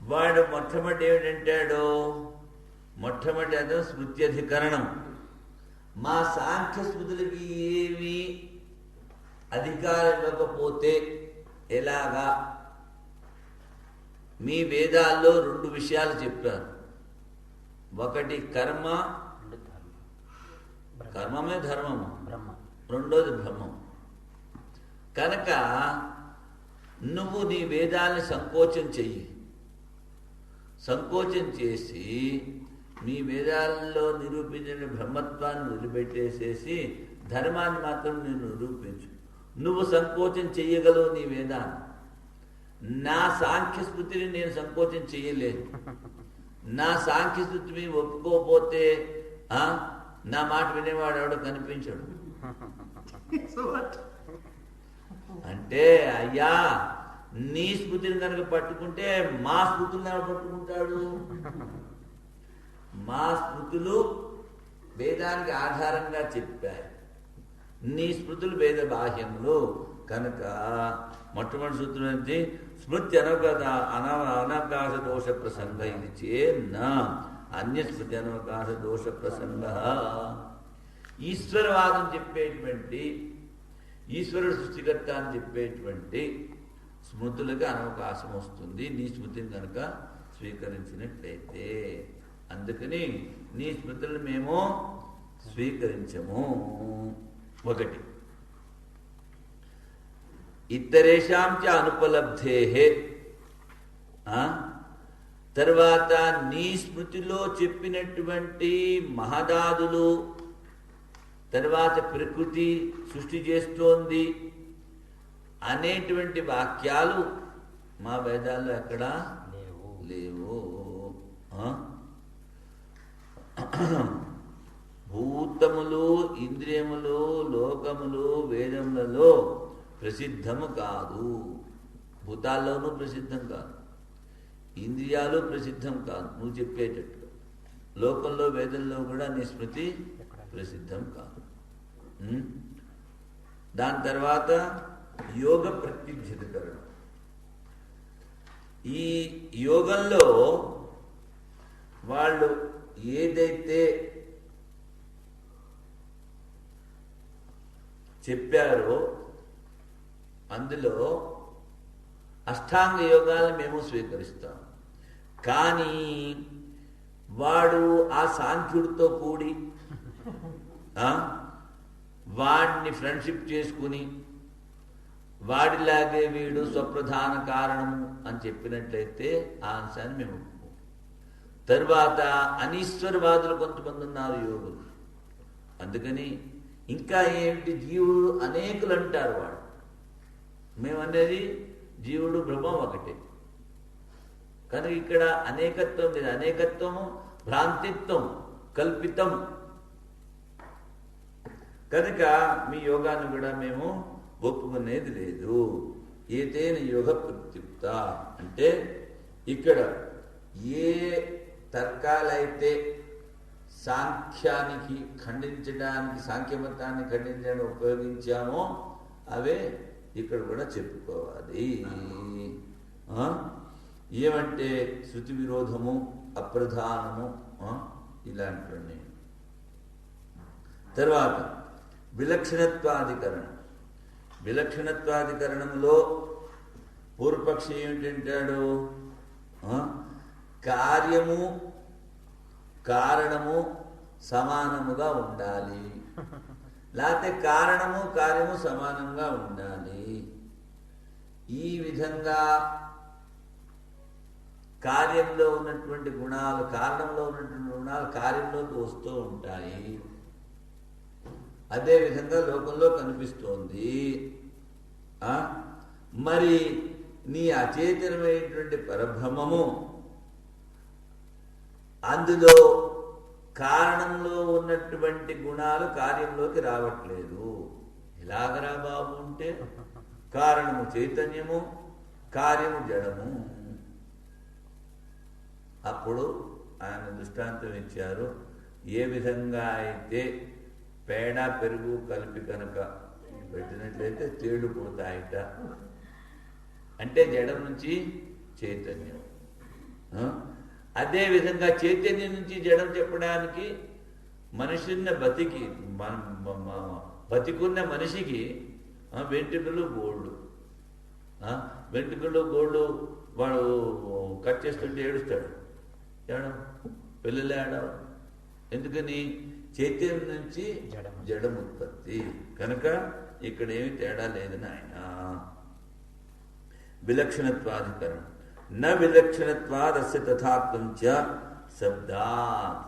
వాడు మొట్టమొదటి ఏమిటంటాడు? మొట్టమొదటి అదే స్మృత్యధికరణం. మా సాంఖ్య స్మృతులకి ఏమి అధికారం ఇవ్వకపోతే ఎలాగా? మీ వేదాల్లో 2 విషయాలు చెప్పారు. ఒకటి కర్మ, కర్మమే ధర్మము, రెండోది బ్రహ్మం. కనుక నువ్వు నీ వేదాన్ని సంకోచం చెయ్యి. సంకోచం చేసి మీ వేదాలలో నిరూపించిన బ్రహ్మత్వాన్ని వదిలిపెట్టేసేసి ధర్మాన్ని మాత్రం నేను నిరూపించు. నువ్వు సంకోచం చెయ్యగలవు నీ వేదాన్ని. నా సాంఖ్య స్మృతిని నేను సంకోచం చెయ్యలేను. నా సాంఖ్య స్మృతిని ఒప్పుకోకపోతే నా మాట వినేవాడు ఎవడో కనిపించడు. అంటే అయ్యా, నీ స్మృతిని కనుక పట్టుకుంటే మా స్మృతులను ఎవరు పట్టుకుంటాడు? మా స్మృతులు వేదానికి ఆధారంగా చెప్పాయి, నీ స్మృతులు వేద బాహ్యములు. కనుక మొట్టమొదటి సూత్రం ఏంటి? స్మృతి అనవకాశ దోష ప్రసంగ ఇది చేన్న అన్య స్మృతి అనవకాశ దోష ప్రసంగ. ఈశ్వరవాదం చెప్పేటువంటి, ఈశ్వరుడు సృష్టికర్త అని చెప్పేటువంటి స్మృతులకు అనవకాశం వస్తుంది నీ స్మృతిని కనుక స్వీకరించినట్లయితే. అందుకని నీ స్మృతులను మేము స్వీకరించము. ఒకటి. ఇతరేషాం చ అనుపలబ్ధే. తర్వాత నీ స్మృతిలో చెప్పినటువంటి మహదాదులు, తర్వాత ప్రకృతి సృష్టి చేస్తోంది అనేటువంటి వాక్యాలు మా వేదాల్లో ఎక్కడా లేవు. భూతములు, ఇంద్రియములు, లోకములు వేదములలో ప్రసిద్ధము కాదు. భూతాల్లోనూ ప్రసిద్ధం కాదు, ఇంద్రియాలు ప్రసిద్ధం కాదు నువ్వు చెప్పేటట్టు. లోకంలో వేదంలో కూడా నీ స్మృతి ప్రసిద్ధం కాదు. దాని తర్వాత యోగ ప్రత్యుజ్జితకరణం. ఈ యోగంలో వాళ్ళు ఏదైతే చెప్పారో అందులో అష్టాంగ యోగాలను మేము స్వీకరిస్తాం. కానీ వాడు ఆ సాంఖ్యుడితో కూడి వాడిని ఫ్రెండ్షిప్ చేసుకుని వాడిలాగే వీడు స్వప్రధాన కారణము అని చెప్పినట్లయితే ఆ అంశాన్ని మేము ఒప్పుకోం. తరువాత అనీశ్వరవాదులు కొంతమంది ఉన్నారు యోగులు. అందుకని ఇంకా ఏమిటి, జీవుడు అనేకులు అంటారు. వాడు మేమనేది జీవుడు బ్రహ్మం ఒకటే. కనుక ఇక్కడ అనేకత్వం లేదు. అనేకత్వము భ్రాంతిత్వం, కల్పితం. కనుక మీ యోగాన్ని కూడా మేము ఒప్పుకునేది లేదు. ఏతేన యోగ ప్రత్యుక్త అంటే ఇక్కడ ఏ తర్కాలైతే సాంఖ్యానికి ఖండించడానికి, సాంఖ్యమతాన్ని ఖండించడానికి ఉపయోగించామో అవే ఇక్కడ కూడా చెప్పుకోవాలి. ఏమంటే శృతి విరోధము, అప్రధానము, ఇలాంటివన్నీ. తర్వాత విలక్షణత్వాధికరణం. విలక్షణత్వాధికరణంలో పూర్వపక్షి ఏమిటంటాడు? కార్యము కారణము సమానముగా ఉండాలి, లేకపోతే కారణము కార్యము సమానంగా ఉండాలి. ఈ విధంగా కార్యంలో ఉన్నటువంటి గుణాలు, కారణంలో ఉన్నటువంటి గుణాలు కార్యంలోకి వస్తూ ఉంటాయి. అదే విధంగా లోకంలో కనిపిస్తోంది. మరి నీ అచేతనమైనటువంటి పరబ్రహ్మము అందులో కారణంలో ఉన్నటువంటి గుణాలు కార్యంలోకి రావట్లేదు. ఎలాగరా బాబు అంటే కారణము చైతన్యము, కార్యము జడము. అప్పుడు ఆయన దృష్టాంతం ఇచ్చారు. ఏ విధంగా అయితే పేడ పెరుగు కలిపి కనుక పెట్టినట్లయితే తేళ్లు పుడతాయిట. అంటే జడం నుంచి చైతన్యం. అదేవిధంగా చైతన్యం నుంచి జడం చెప్పడానికి మనిషిన్న బతికున్న మనిషికి వెంట్రుకలు గోళ్ళు, వెంట్రుకలు గోళ్ళు వాడు కట్ చేస్తుంటే ఏడుస్తాడు. ఏడం పిల్లలు ఏడవ ఎందుకని? చైతన్యం నుంచి జడం ఉత్పత్తి కనుక ఇక్కడ ఏమి తేడా లేదు నాయన. విలక్షణత్వాధికరణం న విలక్షణత్వాదస్య తథాత్వం చ శబ్దాత్.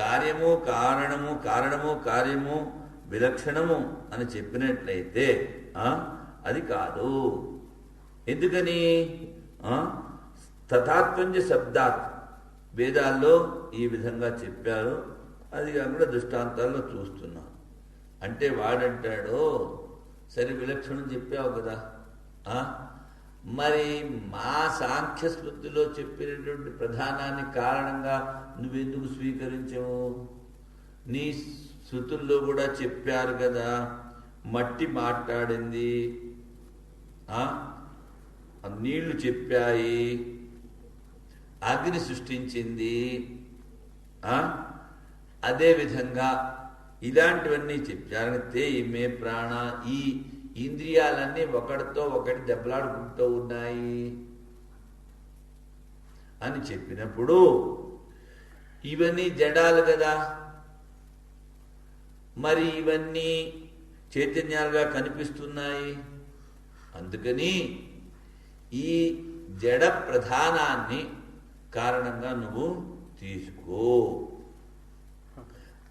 కార్యము కారణము, కారణము కార్యము విలక్షణము అని చెప్పినట్లయితే అది కాదు. ఎందుకని? తథాత్వంచ శబ్దాత్ వేదాల్లో ఈ విధంగా చెప్పారు. అది కాకుండా దృష్టాంతాల్లో చూస్తున్నాం. అంటే వాడంటాడు, సరే విలక్షణం చెప్పావు కదా, మరి మా సాంఖ్య స్మృతిలో చెప్పినటువంటి ప్రధానాన్ని కారణంగా నువ్వెందుకు స్వీకరించవు? నీ శృతుల్లో కూడా చెప్పారు కదా, మట్టి మాట్లాడింది, నీళ్లు చెప్పాయి, అగ్ని సృష్టించింది, అదేవిధంగా ఇలాంటివన్నీ చెప్పారంటే ఈమె ప్రాణ, ఈ ఇంద్రియాలన్నీ ఒకటితో ఒకటి దెబ్బలాడుకుంటూ ఉన్నాయి అని చెప్పినప్పుడు ఇవన్నీ జడాలు కదా, మరి ఇవన్నీ చైతన్యాలుగా కనిపిస్తున్నాయి. అందుకని ఈ జడ ప్రధానాన్ని కారణంగా నువ్వు తీసుకో.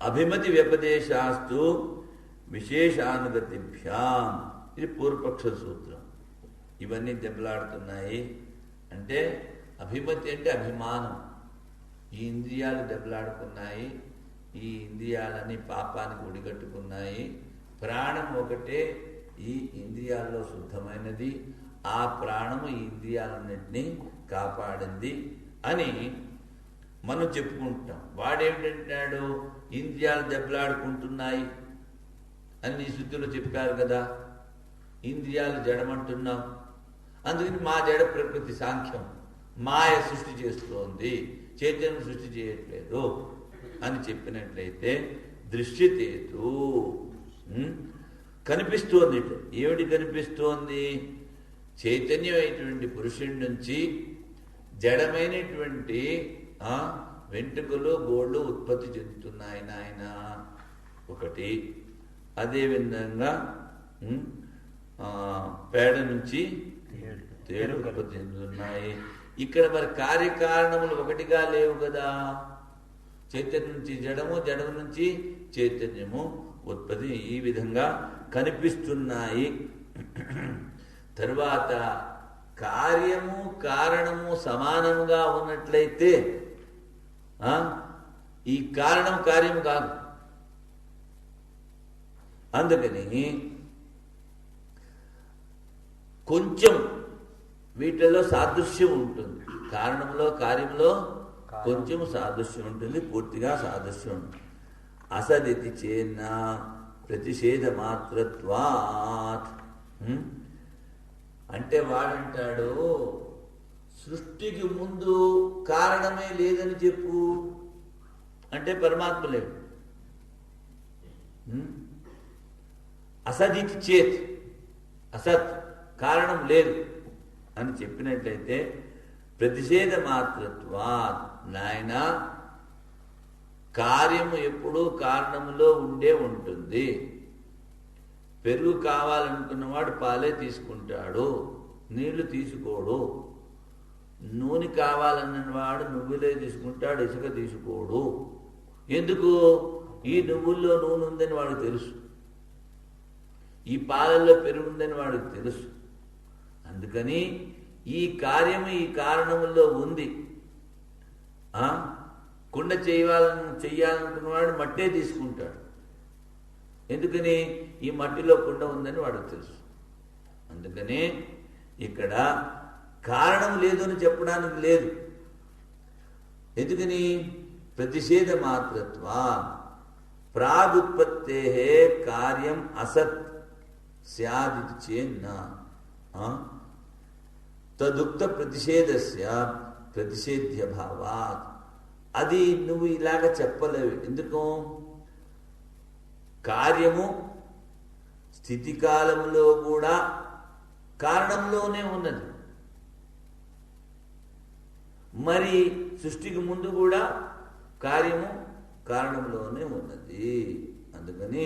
అభిమతి వ్యపదేశాస్తు విశేషానుగతిభ్యాం. ఇది పూర్వపక్ష సూత్రం. ఇవన్నీ దెబ్బలాడుతున్నాయి అంటే అభిమతి అంటే అభిమానం. ఈ ఇంద్రియాలు దెబ్బలాడుకున్నాయి, ఈ ఇంద్రియాలని పాపానికి ఒడిగట్టుకున్నాయి. ప్రాణం ఒకటే ఈ ఇంద్రియాల్లో శుద్ధమైనది, ఆ ప్రాణము ఈ ఇంద్రియాలన్నింటినీ కాపాడింది అని మనం చెప్పుకుంటాం. వాడేమిటంటాడు, ఇంద్రియాలు దెబ్బలాడుకుంటున్నాయి అని నీ శుద్ధిలో చెప్పారు కదా, ఇంద్రియాలు జడమంటున్నాం, అందుకని మా జడ ప్రకృతి సాంఖ్యం మాయ సృష్టి చేస్తోంది, చైతన్యం సృష్టి చేయట్లేదు అని చెప్పినట్లయితే దృశ్యతేతు కనిపిస్తోంది. ఏమిటి కనిపిస్తోంది? చైతన్యమైనటువంటి పురుషుడి నుంచి జడమైనటువంటి వెంట్రుకలు గోళ్ళు ఉత్పత్తి చెందుతున్నాయి నాయన ఒకటి. అదేవిధంగా పేడ నుంచి తేడు ఉత్పత్తి చెందుతున్నాయి. ఇక్కడ మరి కార్యకారణములు ఒకటిగా లేవు కదా. చైతన్యం నుంచి జడము, జడము నుంచి చైతన్యము ఉత్పత్తి ఈ విధంగా కనిపిస్తున్నాయి. తరువాత కార్యము కారణము సమానంగా ఉన్నట్లయితే ఈ కారణం కార్యము కాదు. అందుకని కొంచెం వీటిలో సాదృశ్యం ఉంటుంది. కారణంలో కార్యంలో కొంచెం సాదృశ్యం ఉంటుంది, పూర్తిగా సాదృశ్యం ఉంటుంది. అసదితి చేన్న ప్రతిషేధ మాత్రత్వాత్. అంటే వాడంటాడు, సృష్టికి ముందు కారణమే లేదని చెప్పు అంటే పరమాత్మ లేడు. అసదితి చేత్, అసత్ కారణం లేదు అని చెప్పినట్లయితే ప్రతిషేధ మాత్రత్వాత్. నాయన కార్యము ఎప్పుడూ కారణములో ఉండే ఉంటుంది. పెరుగు కావాలనుకున్నవాడు పాలే తీసుకుంటాడు, నీళ్లు తీసుకోడు. నూనె కావాలన్నవాడు నువ్వులే తీసుకుంటాడు, ఇసుక తీసుకోడు. ఎందుకు? ఈ నువ్వుల్లో నూనె ఉందని వాడికి తెలుసు, ఈ పాలల్లో పెరుగు ఉందని వాడికి తెలుసు. అందుకని ఈ కార్యము ఈ కారణముల్లో ఉంది. కుండ చెయ్యాలనుకున్నవాడు మట్టే తీసుకుంటాడు. ఎందుకని? ఈ మట్టిలో కుండ ఉందని వాడికి తెలుసు. అందుకని ఇక్కడ కారణం లేదు అని చెప్పడానికి లేదు. ఎందుకని? ప్రతిషేధ మాత్రత్వా ప్రాగుత్పత్తే కార్యం అసత్ స్యాదితి చేన్న. తదుక్త ప్రతిషేధస్య ప్రతిషేధ్య భావాత్. అది నువ్వు ఇలాగ చెప్పలేవు. ఎందుకు? కార్యము స్థితికాలములో కూడా కారణంలోనే ఉన్నది. మరి సృష్టికి ముందు కూడా కార్యము కారణంలోనే ఉన్నది. అందుకని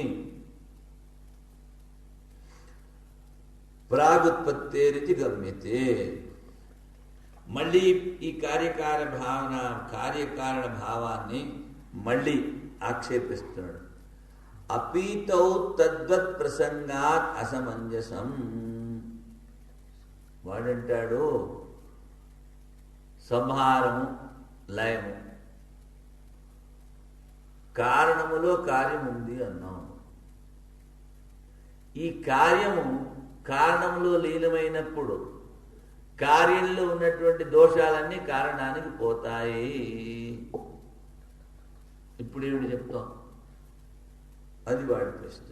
ప్రాగుత్పత్తేరితి గమ్యతే. మళ్ళీ ఈ కార్యకారణ భావాన్ని మళ్ళీ ఆక్షేపిస్తున్నాడు. అపీతౌ తద్వత్ ప్రసంగాత్ అసమంజసం. వాడంటాడు సంహారము లయము, కారణములో కార్యం ఉంది అన్నాం. ఈ కార్యము కారణంలో లీనమైనప్పుడు కార్యంలో ఉన్నటువంటి దోషాలన్నీ కారణానికి పోతాయి. ఇప్పుడు ఏమిటి చెప్తాం? అది వాడి ప్రశ్న.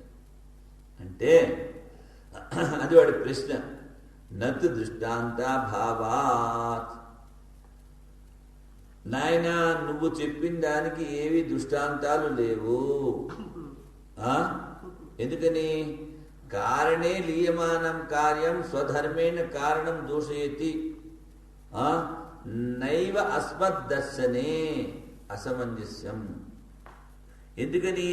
అంటే అది వాడి ప్రశ్న. నతు దృష్టాంత భావాత్. నాయనా, నువ్వు చెప్పిన దానికి ఏవి దృష్టాంతాలు లేవు. ఎందుకని? కారణే లీయమానం కార్యం స్వధర్మేణ కారణం దూషయతి నైవ అస్మద్దర్శనే అసమంజస్యం. ఎందుకని?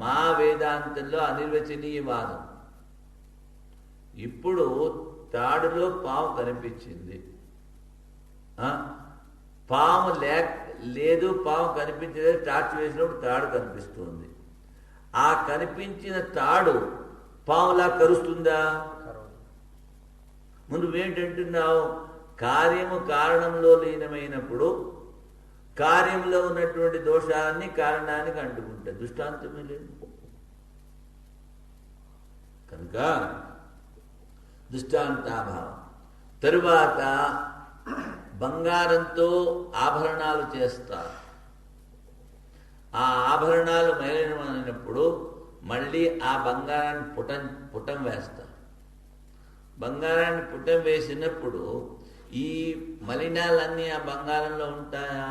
మా వేదాంతంలో అనిర్వచనీయవాదం. ఇప్పుడు తాడులో పాము కనిపించింది, పాము లేదు, పాము కనిపించలేదు. టార్చ్ వేసినప్పుడు తాడు కనిపిస్తుంది. ఆ కనిపించిన తాడు పాములా కరుస్తుందా? నువ్వేంటంటున్నావు? కార్యము కారణంలో లీనమైనప్పుడు కార్యంలో ఉన్నటువంటి దోషాలన్నీ కారణానికి అంటుకుంటాయి. దృష్టాంతమే లేదు కనుక దృష్టాంతాభావం. తరువాత బంగారంతో ఆభరణాలు చేస్తారు. ఆ ఆభరణాలు మైలినమైనప్పుడు మళ్ళీ ఆ బంగారాన్ని పుటం వేస్తారు. బంగారాన్ని పుటం వేసినప్పుడు ఈ మలినాలన్నీ ఆ బంగారంలో ఉంటాయా?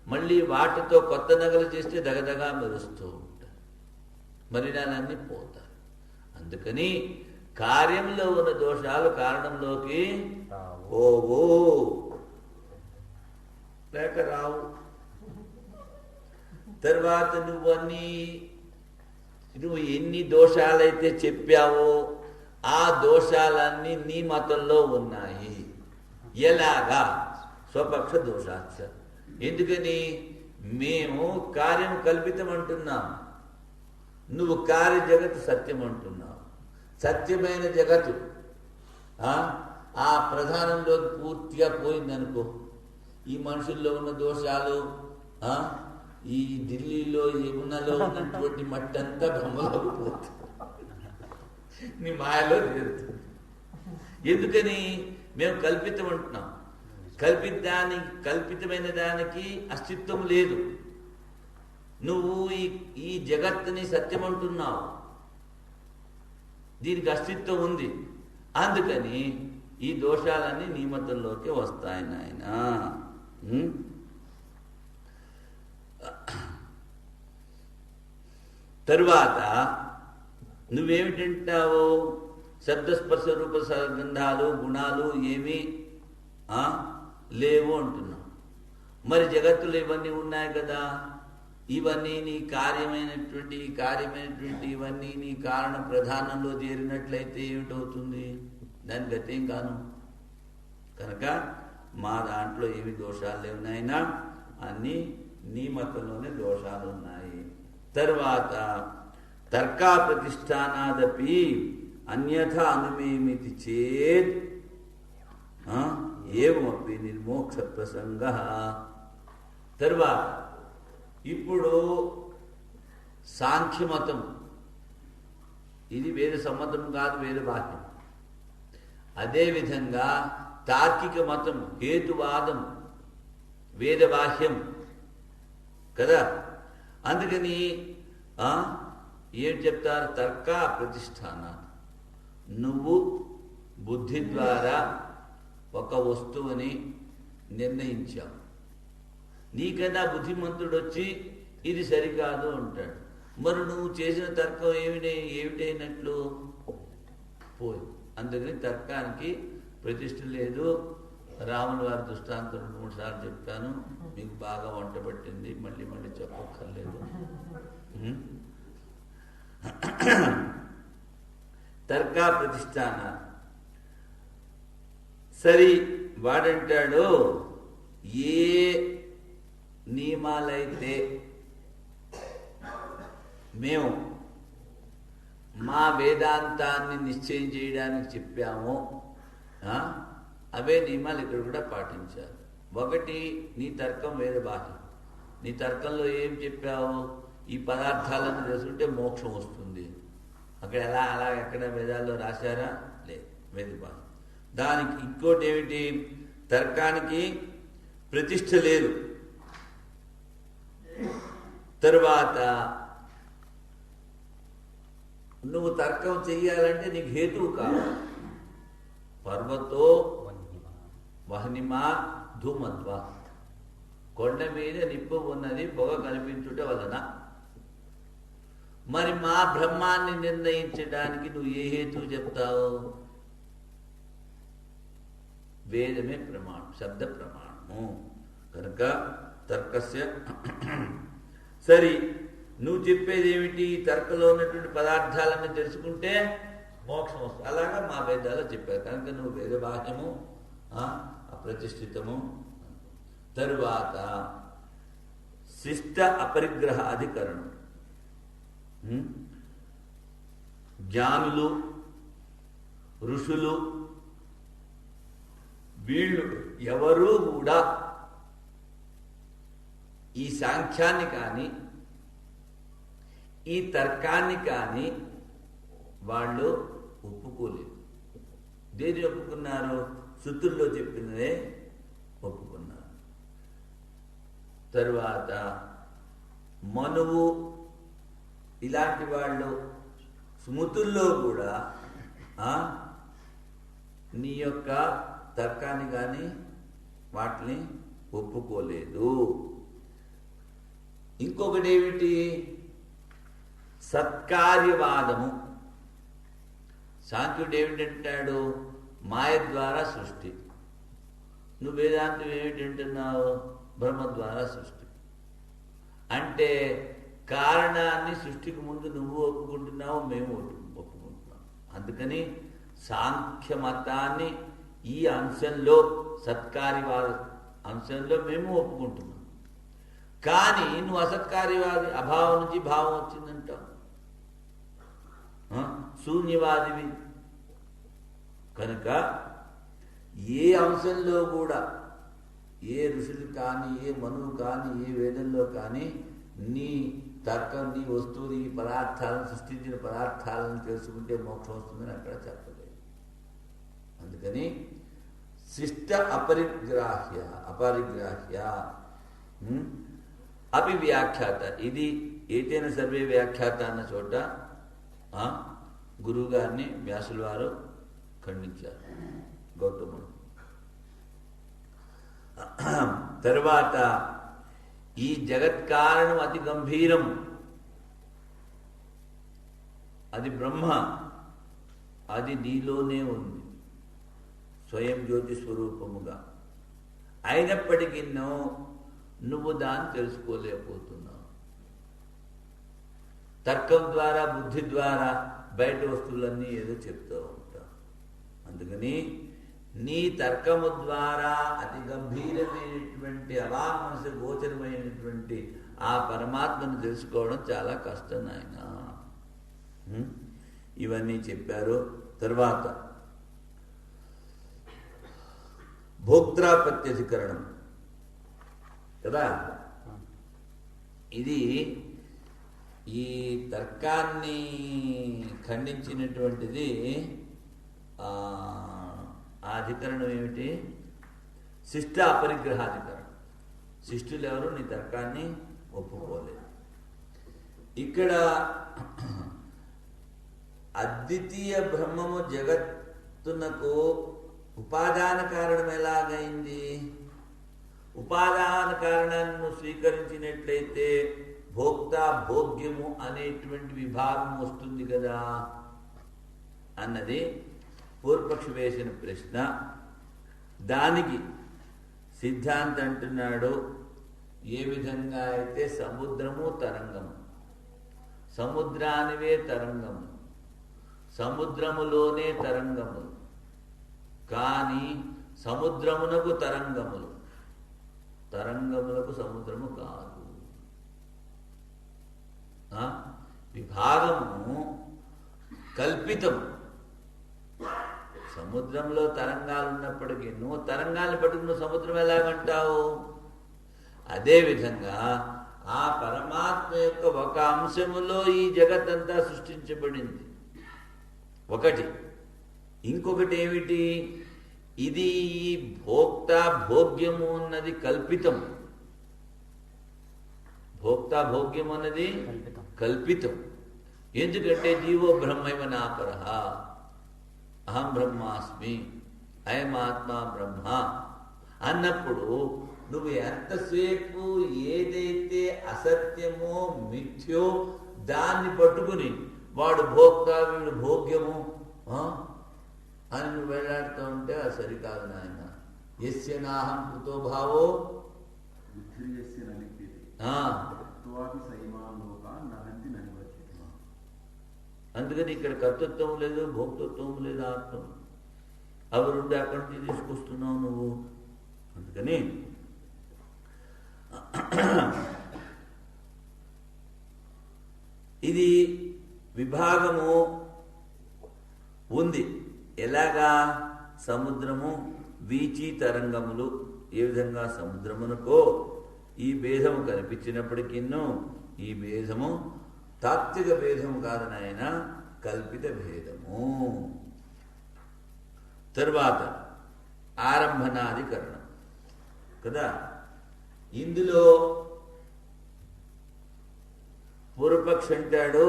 మళ్ళీ వాటితో కొత్త నగలు చేస్తే దగదగా మెరుస్తూ ఉంటాయి. మలినాలన్నీ పోతాయి. అందుకని కార్యంలో ఉన్న దోషాలు కారణంలోకి పోవు, లేక రావు. తర్వాత నువ్వు ఎన్ని దోషాలైతే చెప్పావో ఆ దోషాలన్నీ నీ మతంలో ఉన్నాయి. ఎలాగా? స్వపక్ష దోషాచ. ఎందుకని? మేము కార్యం కల్పితం అంటున్నాం, నువ్వు కార్య జగత్తు సత్యం అంటున్నావు. సత్యమైన జగత్తు ఆ ప్రధానంలో పూర్తిగా పోయిందనుకో, ఈ మనుషుల్లో ఉన్న దోషాలు, ఈ ఢిల్లీలో యమునలో ఉన్నటువంటి మట్టి అంతా బ్రహ్మలోకి పోతుంది, నీ మాయలో తీరుతుంది. ఎందుకని? మేము కల్పితం అంటున్నాం. కల్పితమైన దానికి అస్తిత్వం లేదు. నువ్వు ఈ జగత్తుని సత్యం అంటున్నావు, దీనికి అస్తిత్వం ఉంది. అందుకని ఈ దోషాలన్నీ నీ మతంలోకి వస్తాయి నాయన. తరువాత నువ్వేమిటంటావు? శబ్దస్పర్శ రూప గంధాలు గుణాలు ఏమీ లేవు అంటున్నావు. మరి జగత్తులో ఇవన్నీ ఉన్నాయి కదా, ఇవన్నీ నీ కార్యమైనటువంటి ఇవన్నీ నీ కారణ ప్రధానంలో చేరినట్లయితే ఏమిటవుతుంది? దాని గతేం కాను. కనుక మా దాంట్లో ఏమి దోషాలు లేవు నాయనా, అన్నీ నీ మతంలోనే దోషాలు ఉన్నాయి. తర్వాత తర్కా ప్రతిష్టానాదపి అన్యథ అనుమేమితి చేత్ ఏమపి నిర్మోక్ష ప్రసంగ. తర్వాత ఇప్పుడు సాంఖ్యమతం, ఇది వేద సమ్మతం కాదు, వేద బాహ్యం. అదేవిధంగా తార్కిక మతం, హేతువాదం వేద బాహ్యం కదా. అందుకని ఏం చెప్తారు? తర్క ప్రతిష్టాన. నువ్వు బుద్ధి ద్వారా ఒక వస్తువుని నిర్ణయించాం. నీకన్నా బుద్ధిమంతుడు వచ్చి ఇది సరికాదు అంటాడు. మరి నువ్వు చేసిన తర్కం ఏమిటైనట్లు పోయి. అందుకని తర్కానికి ప్రతిష్ఠ లేదు. రాముల వారి దృష్టాంతం 2-3 సార్లు చెప్తాను, మీకు బాగా వంట పట్టింది, మళ్ళీ మళ్ళీ చెప్పక్కర్లేదు. తర్కా ప్రతిష్టాన. సరి వాడంటాడు, ఏ నియమాలైతే మేము మా వేదాంతాన్ని నిశ్చయం చేయడానికి చెప్పామో అవే నియమాలు ఇక్కడ కూడా పాటించారు. ఒకటి, నీ తర్కం వేద బాహ్యం. నీ తర్కంలో ఏం చెప్పావు? ఈ పదార్థాలను తెలుసుకుంటే మోక్షం వస్తుంది. అక్కడ అలా ఎక్కడ వేదాల్లో రాశారా? లేదు, వేద బాహ్యం. దానికి ఇంకోటి ఏమిటి? తర్కానికి ప్రతిష్ఠ లేదు. తరువాత నువ్వు తర్కం చెయ్యాలంటే నీకు హేతువు కావాలి. పర్వతో వహ్నిమా ధూమత్వ, కొండ మీద నిప్పు ఉన్నది, పొగ కనిపించుట వలన. మరి మా బ్రహ్మాన్ని నిర్ణయించడానికి నువ్వు ఏ హేతువు చెప్తావు? వేదమే ప్రమాణం, శబ్ద ప్రమాణము. కనుక తర్కస్య సరి. నువ్వు చెప్పేది ఏమిటి? తర్కలో ఉన్నటువంటి పదార్థాలన్నీ తెలుసుకుంటే మోక్షం వస్తుంది. అలాగా మా వేదాలు చెప్పారు. కనుక నువ్వు వేద బాహ్యము, అప్రతిష్ఠితము. తరువాత శిష్ట అపరిగ్రహ అధికరణం. జ్ఞానులు, ఋషులు వీళ్ళు ఎవరూ కూడా ఈ సాంఖ్యాన్ని కానీ ఈ తర్కాన్ని కానీ వాళ్ళు ఒప్పుకోలేదు. దేని ఒప్పుకున్నారు? శృతుల్లో చెప్పినదే ఒప్పుకున్నారు. తరువాత మనువు ఇలాంటి వాళ్ళు స్మృతుల్లో కూడా నీ యొక్క తర్కాన్ని కానీ వాటిని ఒప్పుకోలేదు. ఇంకొకటి ఏమిటి? సత్కార్యవాదము. సాంఖ్యుడు ఏమిటంటాడు? మాయ ద్వారా సృష్టి. నువ్వు వేదాంతం ఏమిటంటున్నావు? బ్రహ్మ ద్వారా సృష్టి. అంటే కారణాన్ని సృష్టికి ముందు నువ్వు ఒప్పుకుంటున్నావు, మేము ఒప్పుకుంటున్నాం. అందుకని సాంఖ్య మతాన్ని ఈ అంశంలో, సత్కార్యవాద అంశంలో మేము ఒప్పుకుంటున్నాం. కానీ నువ్వు అసత్కార్యవాది, అభావం నుంచి భావం వచ్చిందంటావు, శూన్యవాదివి. కనుక ఏ అంశంలో కూడా, ఏ ఋషులు కానీ, ఏ మనువు కానీ, ఏ వేదంలో కానీ నీ తర్కం, నీ వస్తువులు, ఈ పదార్థాలను సృష్టించిన పదార్థాలను తెలుసుకుంటే మోక్షం వస్తుందని అక్కడ చెప్పలేదు. అందుకని శిష్ట అపరిగ్రాహ్య అపి వ్యాఖ్యాత. ఇది ఏతైన సర్వే వ్యాఖ్యాత అన్న చోట గురువు గారిని వ్యాసుల వారు ఖండించారు, గౌతముడు. తరువాత ఈ జగత్కారణం అతి గంభీరం, అది బ్రహ్మ, అది నీలోనే ఉంది స్వయం జ్యోతి స్వరూపముగా. అయినప్పటికీ నువ్వు దాన్ని తెలుసుకోలేకపోతున్నావు. తర్కం ద్వారా, బుద్ధి ద్వారా బయట వస్తువులన్నీ ఏదో చెప్తూ ఉంటావు. అందుకని నీ తర్కము ద్వారా అతి గంభీరమైనటువంటి, అలా మనసు గోచరమైనటువంటి ఆ పరమాత్మను తెలుసుకోవడం చాలా కష్టం నాయన. ఇవన్నీ చెప్పారు. తర్వాత భోక్తాపత్యధికరణం కదా. ఇది ఈ తర్కాన్ని ఖండించినటువంటిది. ఆ అధికరణం ఏమిటి? శిష్ట అపరిగ్రహాధికరణం. శిష్టులు ఎవరు నీ తర్కాన్ని ఒప్పుకోలేదు. ఇక్కడ అద్వితీయ బ్రహ్మము జగత్తునకు ఉపాదాన కారణం ఎలాగైంది? ఉపాదాన కారణాన్ని స్వీకరించినట్లయితే భోక్త భోగ్యము అనేటువంటి విభాగం వస్తుంది కదా అన్నది పూర్వపక్షి వేసిన ప్రశ్న. దానికి సిద్ధాంతం అంటున్నాడు, ఏ విధంగా అయితే సముద్రము తరంగము, సముద్రానివే తరంగము, సముద్రములోనే తరంగములు, కానీ సముద్రమునకు తరంగములు, తరంగములకు సముద్రము కాదు. విభాగము కల్పితం. సముద్రంలో తరంగాలు ఉన్నప్పటికీ నువ్వు తరంగాలను పట్టుకుని నువ్వు సముద్రం ఎలాగంటావు? అదేవిధంగా ఆ పరమాత్మ యొక్క ఒక అంశములో ఈ జగత్తంతా సృష్టించబడింది ఒకటి. ఇంకొకటి ఏమిటి? ఇది భోక్త భోగ్యము అన్నది కల్పితం. భోక్త భోగ్యం అన్నది కల్పితం. ఎందుకంటే జీవో బ్రహ్మైవ నాపరః, అహం బ్రహ్మాస్మి, అయమాత్మా బ్రహ్మ అన్నప్పుడు నువ్వు ఎంతసేపు ఏదైతే అసత్యమో మిథ్యో దాన్ని పట్టుకుని వాడు భోక్త వీడు భోగ్యము అని నువ్వు వెళ్లాడుతూ ఉంటే అది సరికాదు నాయన. యస్య నాహం కృతో భావో అందుకని ఇక్కడ కర్తృత్వం లేదు, భోక్తృత్వం లేదు, ఆత్మ అవి రెండు అక్కడి నుంచి తీసుకొస్తున్నావు నువ్వు. అందుకని ఇది విభాగము ఉంది. ఎలాగా? సముద్రము వీచి తరంగములు ఏ విధంగా సముద్రమునకో ఈ భేదము కనిపించినప్పటికీ ఈ భేదము తాత్విక భేదము కాదు నాయన, కల్పిత భేదము. తరువాత ఆరంభనాధికరణం కదా. ఇందులో పూర్వపక్షి అంటాడు,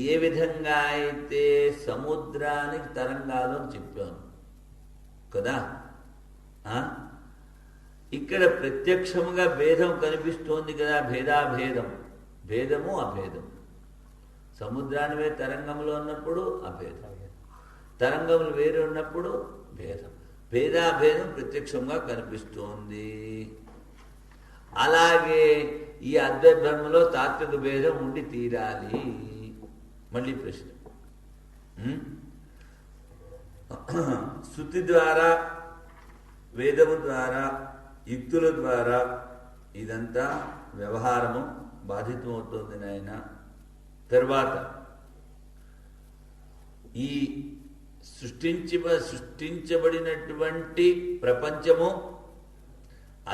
ఏ విధంగా అయితే సముద్రానికి తరంగాలు అని చెప్పాను కదా, ఇక్కడ ప్రత్యక్షముగా భేదం కనిపిస్తోంది కదా. భేదాభేదం, భేదము అభేదం. సముద్రానివే తరంగంలో ఉన్నప్పుడు అభేదం, తరంగములు వేరే ఉన్నప్పుడు భేదం. భేదాభేదం ప్రత్యక్షంగా కనిపిస్తోంది. అలాగే ఈ అద్వైత బ్రహ్మలో తాత్విక భేదం ఉండి తీరాలి. మళ్ళీ ప్రశ్న, శృతి ద్వారా, వేదము ద్వారా, యుక్తుల ద్వారా ఇదంతా వ్యవహారము బాధితమవుతోంది నాయన. తర్వాత ఈ సృష్టించబడినటువంటి ప్రపంచము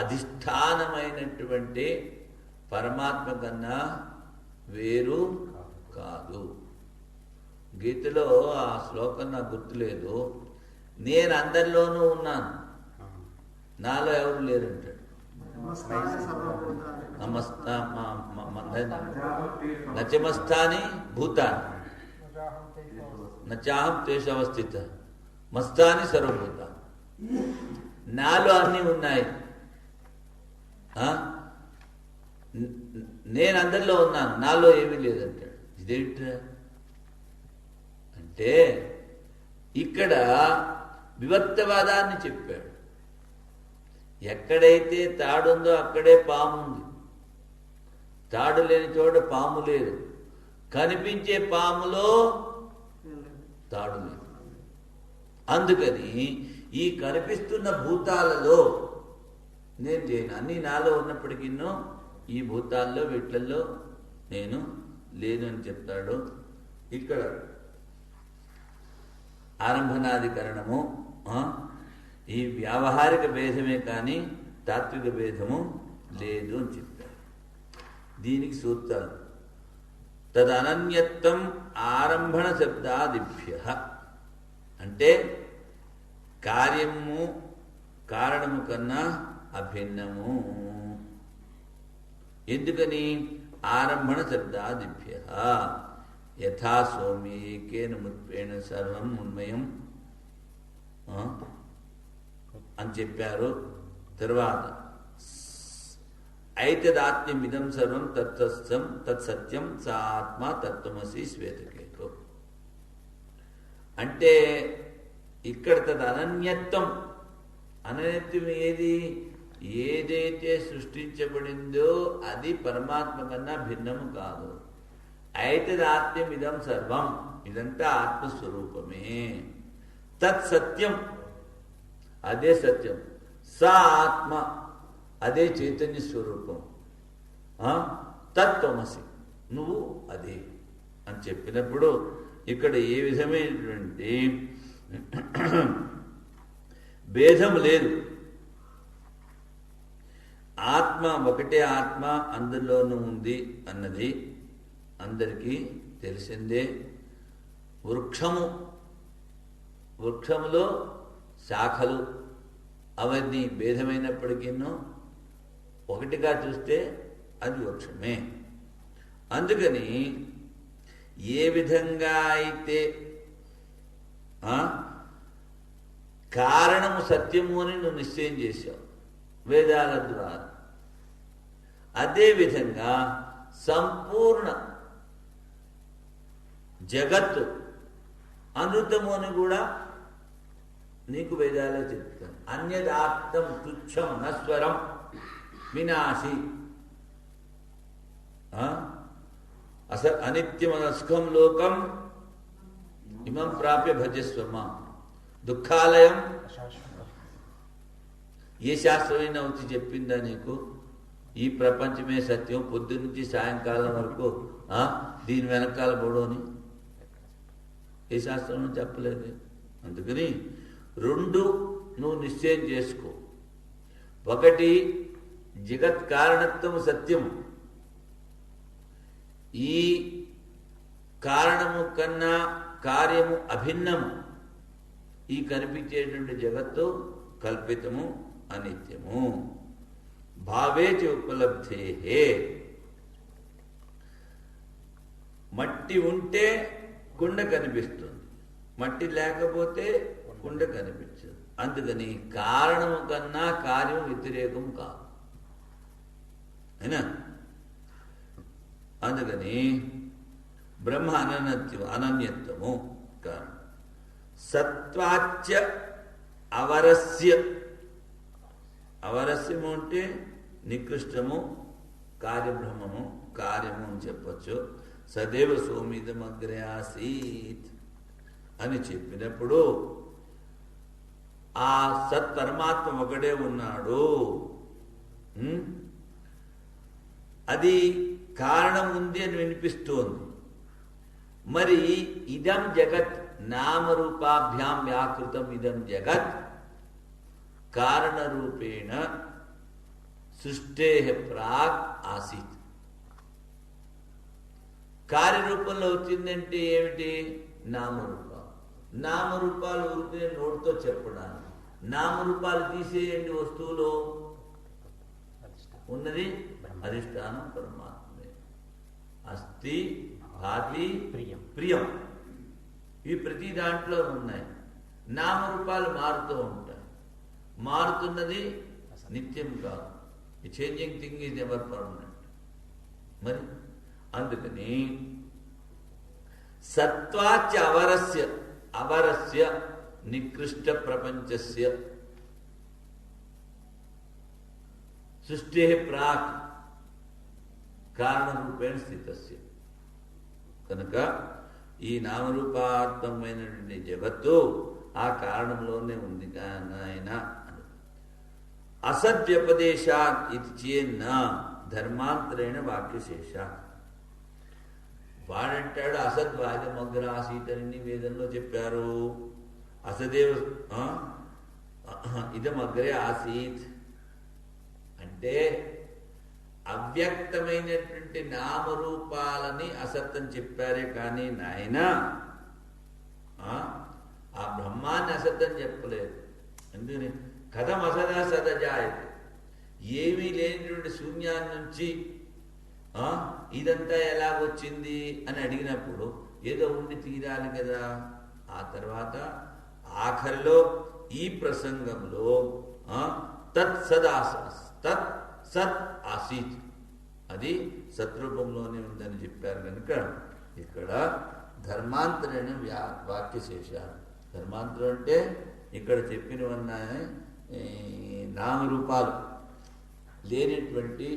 అధిష్టానమైనటువంటి పరమాత్మ కన్నా వేరు కాదు. గీతలో ఆ శ్లోకం నాకు గుర్తులేదు. నేను అందరిలోనూ ఉన్నాను, నాలో ఎవరు లేరంటాడు. నచమస్థాని భూతాన్ని నచాహం తేషవస్థిత మస్తాని సర్వభూతాన్ని. నాలో అన్నీ ఉన్నాయి, నేను అందరిలో ఉన్నాను, నాలో ఏమీ లేదంటాడు. ఇదేంటా అంటే ఇక్కడ వివర్తవాదాన్ని చెప్పాడు. ఎక్కడైతే తాడుందో అక్కడే పాము ఉంది, తాడు లేని చోట పాము లేదు. కనిపించే పాములో తాడు లేదు. అందుకని ఈ కనిపిస్తున్న భూతాలలో నేను లేను. అన్నీ నాలో ఉన్నప్పటికీ ఈ భూతాల్లో వీటిల్లో నేను లేను అని చెప్తాడు. ఇక్కడ ఆరంభనాధికరణము ఈ వ్యావహారిక భేదమే కానీ తాత్విక భేదము లేదు అని చెప్పారు. దీనికి సూత్రాలు తదనన్యత్వం ఆరంభణ శబ్దాదిభ్య అంటే కార్యము కారణము కన్నా అభిన్నము. ఎందుకని? ఆరంభణ శబ్దాదిభ్య యథా సోమి ఏకేన ముత్పేణ సర్వం ఉన్మయం అని చెప్పారు. తర్వాత ఐతదాత్మ్యమిదం సర్వం తత్సత్యం తత్సత్యం స ఆత్మ తత్వమసి శ్వేతకేతు. అంటే ఇక్కడ తద్ అనన్యత్వం, అనన్యత్వం ఏది? ఏదైతే సృష్టించబడిందో అది పరమాత్మ కన్నా భిన్నము కాదు. ఐతదాత్మ్యమిదం సర్వం, ఇదంతా ఆత్మస్వరూపమే. తత్సత్యం, అదే సత్యం. స ఆత్మ, అదే చైతన్య స్వరూపం. తత్వమసి, నువ్వు అదే అని చెప్పినప్పుడు ఇక్కడ ఏ విధమైనటువంటి భేదం లేదు. ఆత్మ ఒకటే ఆత్మ అందులోనూ ఉంది అన్నది అందరికీ తెలిసిందే. వృక్షములో శాఖలు అవన్నీ భేదమైనప్పటికీ ఒకటిగా చూస్తే అది వృక్షమే. అందుకని ఏ విధంగా అయితే కారణము సత్యము అని నువ్వు నిశ్చయం చేశావు వేదాల ద్వారా, అదేవిధంగా సంపూర్ణ జగత్తు అనృతము అని కూడా నీకు వేదాలే చెప్తాను. అన్యదార్థం తుచ్చం నస్వరం వినాశి, అనిత్యమనస్కం లోకం ఇమం ప్రాప్య భజస్వమ, దుఃఖాలయం ఏ శాస్త్రమైనా వచ్చి చెప్పిందా నీకు? ఈ ప్రపంచమే సత్యం, పొద్దు నుంచి సాయంకాలం వరకు దీని వెనకాల పొడవని ఏ శాస్త్రం చెప్పలేదు. అందుకని రెండు నువ్వు నిశ్చయం చేసుకో. ఒకటి జగత్ కారణత్వం సత్యము, ఈ కారణము కన్నా కార్యము అభిన్నము. ఈ కనిపించేటువంటి జగత్తు కల్పితము, అనిత్యము. భావేచి ఉపలబ్ధే, మట్టి ఉంటే కుండ కనిపిస్తుంది, మట్టి లేకపోతే కుండ కనిపించదు. అందుకని కారణము కన్నా కార్యము వ్యతిరేకం కాదు, అయినా. అందుకని బ్రహ్మ అనన్యత్వము కారణం. సత్వాచ్య అవరస్య, అవరస్యము అంటే నికృష్టము, కార్యబ్రహ్మము, కార్యము అని చెప్పచ్చు. సదేవ సోమిదమగ్రే ఆసీత్ అని చెప్పినప్పుడు ఆ సత్ పరమాత్మ ఒకడే ఉన్నాడు. అది కారణం ఉంది అని వినిపిస్తోంది. మరి ఇదం జగత్ నామరూపాభ్యాం వ్యాకృతం ఇదం జగత్ కారణరూపేణ సృష్టే ప్రాగ్ ఆసీత్. కార్యరూపంలో వచ్చిందంటే ఏమిటి? నామరూపాలు. నామరూపాలు ఊరికే నోటితో చెప్పడానికి. నామరూపాలు తీసేయండి, వస్తువులో ఉన్నది అధిష్టానం పరమాత్మే. అస్థి, భాతి, ప్రియం, ఇవి ప్రతి దాంట్లో ఉన్నాయి. నామరూపాలు మారుతూ ఉంటాయి. మారుతున్నది నిత్యం కాదు. ఈ changing thing is ever permanent. మరి అందుకని సత్వాచ అవరస్య, అవరస్య నికృష్ట ప్రపంచస్య సృష్టి ప్రాక్ కారణరూపేణ స్థితస్య. కనుక ఈ నామరూపాత్మకమైనటువంటి జగత్తు ఆ కారణంలోనే ఉంది నాయన. అసద్వ్యపదేశాత్ ఇది చేన్న ధర్మాంతరేణ వాక్యశేష. వాడంటాడు అసద్వాదమగ్ర ఆసీతని వేదంలో చెప్పారు. అసదేవ ఇదమగ్రే ఆసీత్ అంటే అవ్యక్తమైనటువంటి నామరూపాలని అసత్యం చెప్పారే కానీ నాయన ఆ బ్రహ్మాన్ని అసత్యం చెప్పలేదు. ఎందుకని కథం అసదా సదజాయతే, ఏమీ లేనిటువంటి శూన్యాన్ని నుంచి ఇదంతా ఎలాగొచ్చింది అని అడిగినప్పుడు ఏదో ఉండి తీరాలి కదా. ఆ తర్వాత ఆఖరిలో ఈ ప్రసంగంలో తత్ తత్ సత్ ఆసీత్, అది సత్రూపంలోనే ఉందని చెప్పారు కనుక ఇక్కడ ధర్మాంతరైన వాక్యశేషాలు. ధర్మాంతరం అంటే ఇక్కడ చెప్పినవన్నా నామరూపాలు లేనటువంటి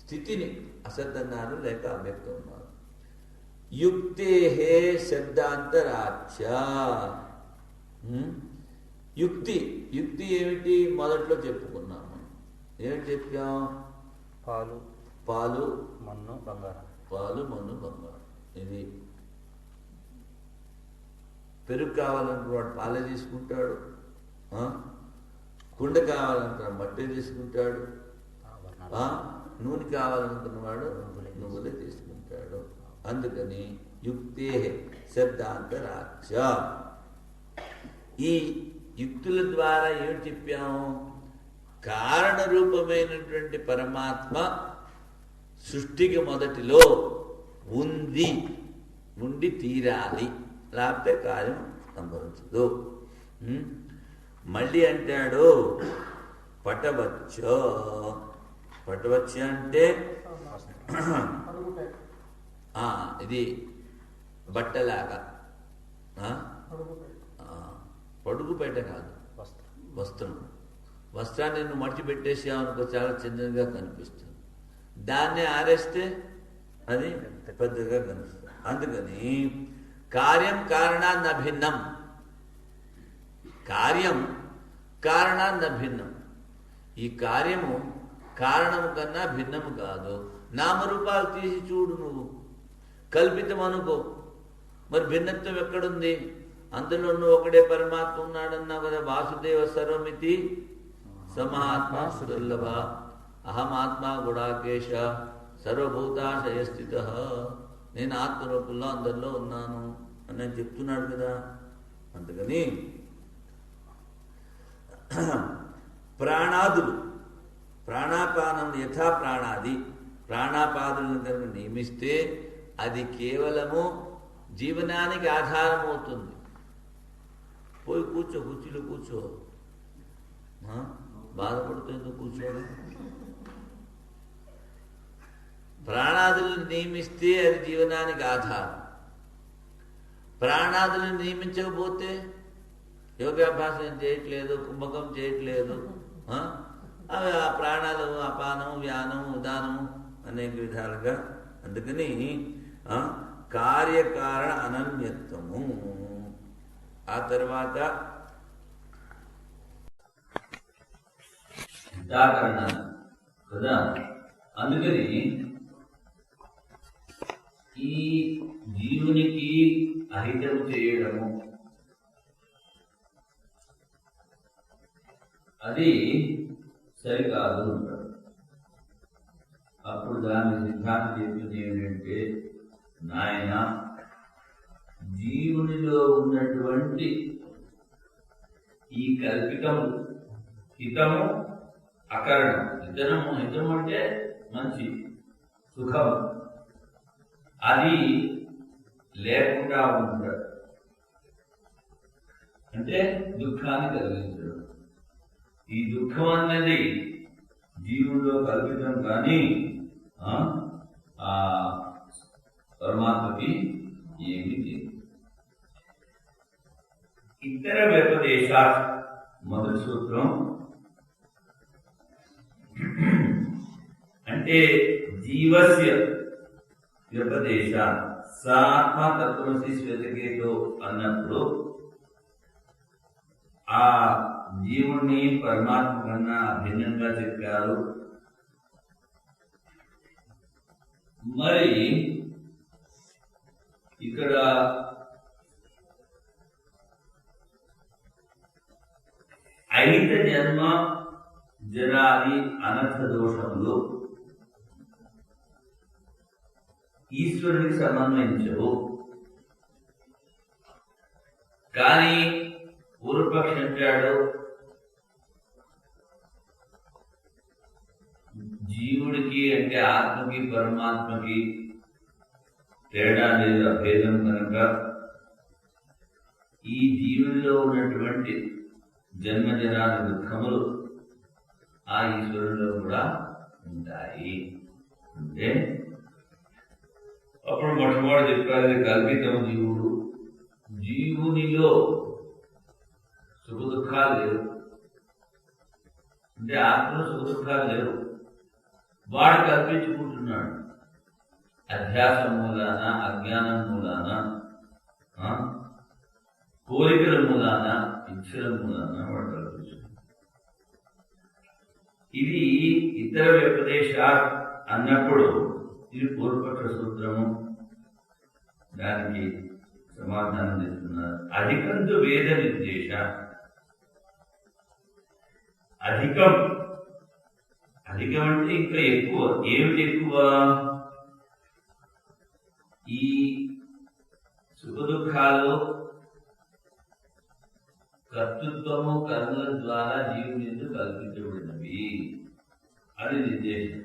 స్థితిని అసత్ అన్నారు, లేక అవ్యక్తం ఉన్నారు. యుక్తే శబ్దాంతరాచ్య. యుక్తి యుక్తి ఏమిటి? మొదట్లో చెప్పుకున్నాము. ఏమిటి చెప్పాం? పాలు మన్ను బంగారం. పాలు మన్ను బంగారం. ఇది పెరుగు కావాలనుకున్నాడు పాలే తీసుకుంటాడు, కుండ కావాలనుకున్నాడు మట్టే తీసుకుంటాడు, నూనె కావాలనుకున్నవాడు నువ్వులే తీసుకుంటాడు. అందుకని యుక్తే శబ్దాంతరాక్ష. ఈ యుక్తుల ద్వారా ఏమిటి చెప్పాము? కారణ రూపమైనటువంటి పరమాత్మ సృష్టికి మొదటిలో ఉండి తీరాలి, లేకపోతే కార్యం సంభవించదు. మళ్ళీ అంటాడు పటవచ్చో. పటవచ్చ అంటే ఇది బట్టలాగా, పడుగుపేట కాదు, వస్త్రం. వస్త్రాన్ని నువ్వు మడిచి పెట్టేసావనుకో చాలా చిన్నగా కనిపిస్తుంది, దాన్ని ఆరేస్తే అది పెద్దగా కనిపిస్తుంది. అందుకని కార్యం కారణాన్న భిన్నం, కార్యం కారణాన్న భిన్నం. ఈ కార్యము కారణము కన్నా భిన్నము కాదు. నామరూపాలు తీసి చూడు, నువ్వు కల్పితం అనుకో, మరి భిన్నత్వం ఎక్కడుంది? అందులో నువ్వు ఒకడే పరమాత్మ ఉన్నాడన్నావు కదా. వాసుదేవ సర్వమితి సమహాత్మ సుదుర్లభ అహమాత్మ గుడాకేశ సర్వభూతాశయ స్థిత. నేను ఆత్మరూపంలో అందరిలో ఉన్నాను అని నేను చెప్తున్నాడు కదా. అందుకని ప్రాణాదులు, ప్రాణాపానం యథా ప్రాణాది, ప్రాణాపాదులను కనుక నియమిస్తే అది కేవలము జీవనానికి ఆధారం అవుతుంది. పోయి కూర్చో, కుర్చీలో కూర్చో, బాధపడుతుంది కూర్చోవడం. ప్రాణాదులను నియమిస్తే అది జీవనానికి ఆధారం. ప్రాణాదులను నియమించకపోతే యోగాభ్యాసం చేయట్లేదు, కుంభకం చేయట్లేదు, అవి ఆ ప్రాణాలు అపానం వ్యానం ఉదానం అనేక విధాలుగా. అందుకని కార్యకారణ అనన్యత్వము. ఆ తర్వాత కదా. అందుకని ఈ జీవునికి అహితం చేయడము అది సరికాదు అంటారు. అప్పుడు దాని సిద్ధాంతం చెప్పింది ఏమిటంటే, నాయన జీవునిలో ఉన్నటువంటి ఈ కల్పితము, హితము అకరణం. హితము అంటే మంచి సుఖము, అది లేకుండా ఉంటాడు. అంటే దుఃఖాన్ని కలిగించడం. ఈ దుఃఖం అన్నది జీవుల్లో కల్పితం, కానీ ఆ పరమాత్మకి ఏమి లేదు. ఇతర వ్యపదేశ మొదటి సూత్రం అంటే జీవస్య వ్యపదేశ సాత్మ తత్వమసి శ్వేతకేతో అన్నప్పుడు ఆ జీవుణ్ణి పరమాత్మ కన్నా భిన్నంగా చెప్పారు. మరి ఇక్కడ ఐత జన్మ జరాది అనర్థ దోషములు ఈశ్వరునికి సమన్వయించవు. కానీ పూర్వపక్షి అంటాడు, జీవుడికి అంటే ఆత్మకి పరమాత్మకి తేడా లేదు, అభేదం కనుక ఈ జీవుల్లో ఉన్నటువంటి జన్మజనాల దుఃఖములు ఆ ఈశ్వరులో కూడా ఉంటాయి. అంటే అప్పుడు మొట్టమొదటి చెప్పారు కల్పితం జీవుడు. జీవునిలో సుఖ దుఃఖాలు లేవు, అంటే ఆత్మలో సుఖ దుఃఖాలు లేవు, వాడు కల్పించుకుంటున్నాడు. అధ్యాసం మూలాన, అజ్ఞానం మూలాన, కోరికల మూలాన, ఇచ్చల మూలాన వాడు కల్పించుకుంటాడు. ఇది ఇతర వ్యపదేశాలు అన్నప్పుడు ఇది పూర్వపక్ష సూత్రము, దానికి సమాధానం చేస్తున్నారు. అధికంతు వేద నిర్దేశ. అధికం, అధికం అంటే ఇంకా ఎక్కువ. ఏమిటి ఎక్కువ? ఈ సుఖ దుఃఖాలు కర్తృత్వము కర్మల ద్వారా జీవుని ఎందుకు కల్పించబడినవి అని నిర్దేశం.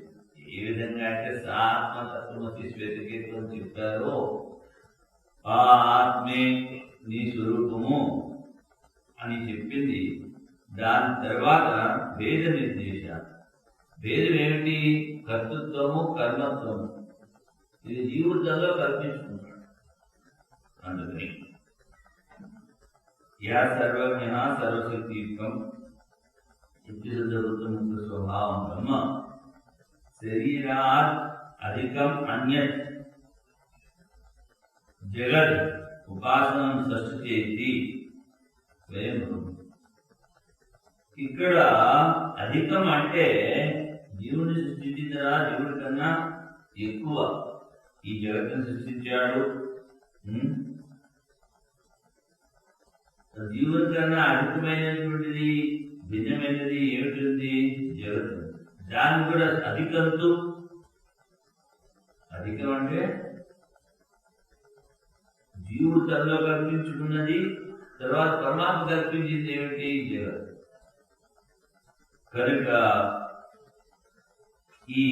ఏ విధంగా అంటే సాత్మ తత్వమసి శ్వేతకేతులు అని చెప్పారో ఆ ఆత్మే నీ స్వరూపము అని చెప్పింది. దాని తర్వాత భేద నిర్దేశ. భేదం ఏమిటి? కర్తృత్వము కర్మత్వము. ఇది జీవితంలో కల్పించుకుంటాడు. అందుకని యా సర్వజ్ఞ సర్వశక్తియుక్తం ముక్త స్వభావం బ్రహ్మ శరీరాత్ అధికం అన్యత్ జగత్ ఉపాసనం సృష్టి స్వయం. ఇక్కడ అధికం అంటే జీవుని సృష్టించిన జీవుడి కన్నా ఎక్కువ ఈ జగత్తును సృష్టించాడు. జీవుని కన్నా అధికమైనటువంటిది, భిన్నమైనది ఏమిటి? జగత్తు. దాన్ని కూడా అధికంతో, అధికం అంటే జీవుడు తనలో కల్పించుకున్నది, తర్వాత పరమాత్మ కల్పించింది ఏమిటి? జగత్. కనుక ఈ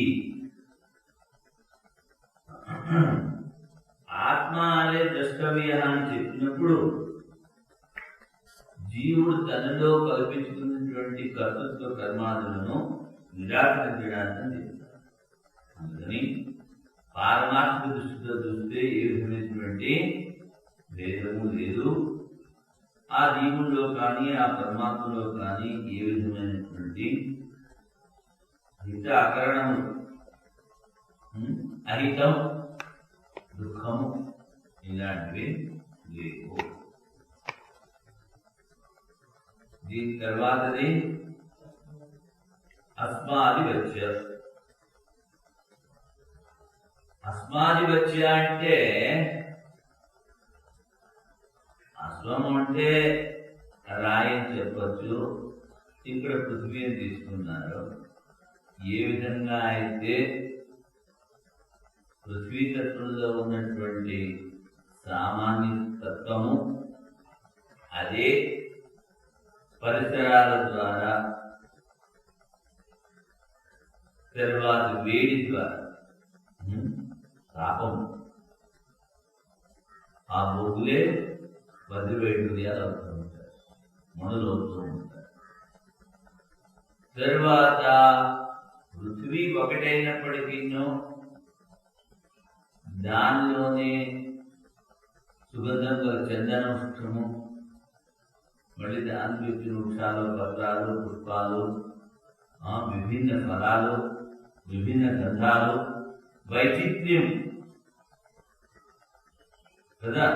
ఆత్మ అనే ద్రష్టవ్య అని చెప్పినప్పుడు జీవుడు తనలో కల్పించుకున్నటువంటి కర్తృత్వ కర్మాదులను నిరాకరించడానికి చెప్తారు. అందుకని పారమార్థిక దృష్టితో చూస్తే ఏ విధమైనటువంటి భేదము లేదు. ఆ జీవుల్లో కానీ ఆ పరమాత్మలో కానీ ఏ విధమైనటువంటి హిత అకరణము, అహితం, దుఃఖము ఇలాంటివి లేవు. దీని తర్వాతది అస్మాదివచ్య. అస్మాదివచ్య అంటే అశ్వము అంటే రాయి అని చెప్పచ్చు. ఇక్కడ పృథ్వీని తీసుకున్నారు. ఏ విధంగా అయితే పృథ్వీతత్వంలో ఉన్నటువంటి సామాన్య తత్వము అదే పరిసరాల ద్వారా, తర్వాత వేడి ద్వారా, తాపం, ఆ బొగ్గులే వదిలివేడి ఉదయాలు అవుతూ ఉంటారు, మనులు అవుతూ ఉంటారు. తర్వాత పృథ్వీ ఒకటైనప్పటికీ దానిలోనే సుగంధం గల చందన వృక్షము, మళ్ళీ దాని వ్యక్తి వృక్షాలు, పత్రాలు, పుష్పాలు, విభిన్న ఫలాలు, విభిన్న గంధాలు, వైచిత్ర్యం కదా.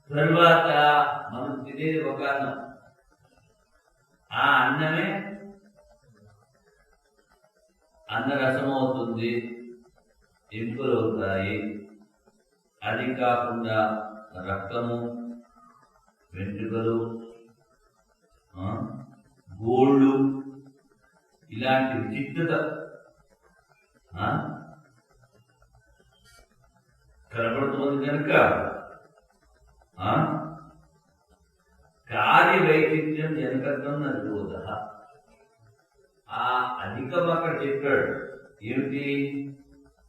తర్వాత మనం తినేది ఒక అన్నం, ఆ అన్నమే అన్నరసం అవుతుంది, ఎముకలు అవుతాయి. అది కాకుండా రక్తము, వెంట్రుకలు, గోళ్ళు, ఇలాంటి విచిత్రత కనబడుతుంది. కనుక కార్యవైచిత్యం జనకత్వం నరుబోధ. ఆ అధికం అక్కడ చెప్పాడు. ఏమిటి?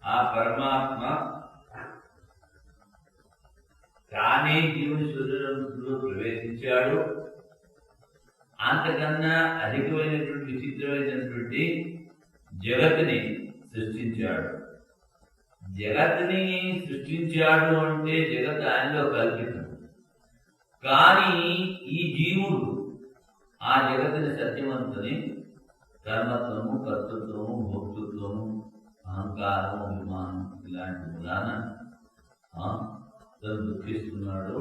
ఆ పరమాత్మ తానే జీవుని శరీరంలో ప్రవేశించాడు. అంతకన్నా అధికమైనటువంటి విచిత్రమైనటువంటి జగత్తుని సృష్టించాడు. జగత్తుని సృష్టించాడు అంటే జగత్ ఆయనలో కల్పితం. కానీ ఈ జీవుడు ఆ జగత్తుని సత్యవంతుని కర్మత్వము, కర్తృత్వము, భోక్తృత్వము, అహంకారం, అభిమానం ఇలాంటి మూలాన తను దుఃఖిస్తున్నాడు.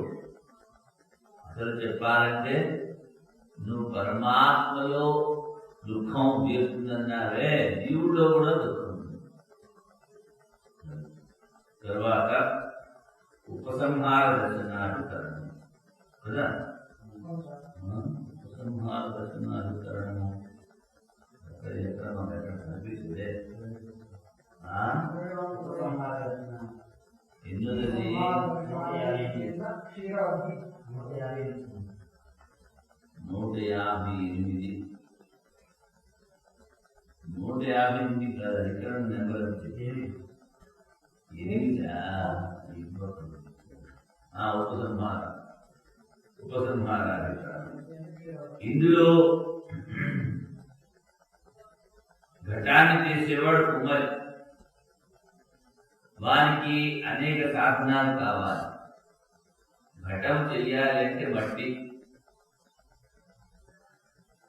అసలు చెప్పాలంటే నువ్వు పరమాత్మలో దుఃఖం తీరుతుందన్నావే, జీవుల్లో కూడా దుఃఖం ఉంది. తర్వాత ఉపసంహార దర్శనాధికరణం కదా, ఉపసంహార దర్శనాధికరణము ఎక్కడ కనిపిస్తుందే. ఎన్నోది 158. 158 కాదు, అధికరణ నెంబర్ వచ్చి 8. ఉపసంహారాధికరణం. ఇందులో ఘటాన్ని చేసేవాడు కుమారి. వానికి అనేక సాధనాలు కావాలి. ఘటం చెయ్యాలి అంటే మట్టి,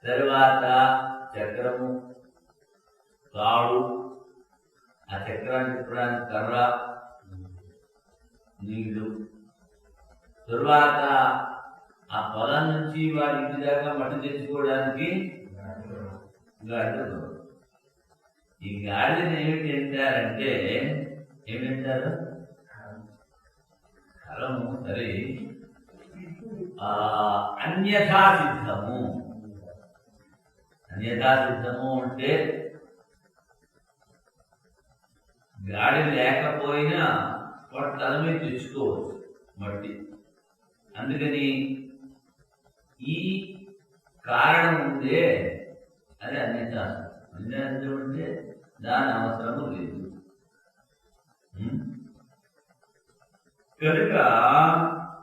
తర్వాత చక్రము, తాడు, ఆ చక్రాన్ని తిప్పడానికి కర్ర, నీళ్లు, తరువాత ఆ పొలం నుంచి వారి ఇంటి దాకా మట్టి తెచ్చుకోవడానికి గాడిద. ఈ గాడిదని ఏమిటి అంటారంటే, ఏమిటంటారు? కలము. సరే, అన్యథా సిద్ధము. అన్యథా సిద్ధము అంటే గాడి లేకపోయినా వాడు తల మీద తెచ్చుకోవచ్చు మట్టి. అందుకని ఈ కారణం ఉందే అది అన్యథా. అన్యథం అంటే దాని అవసరము లేదు. కనుక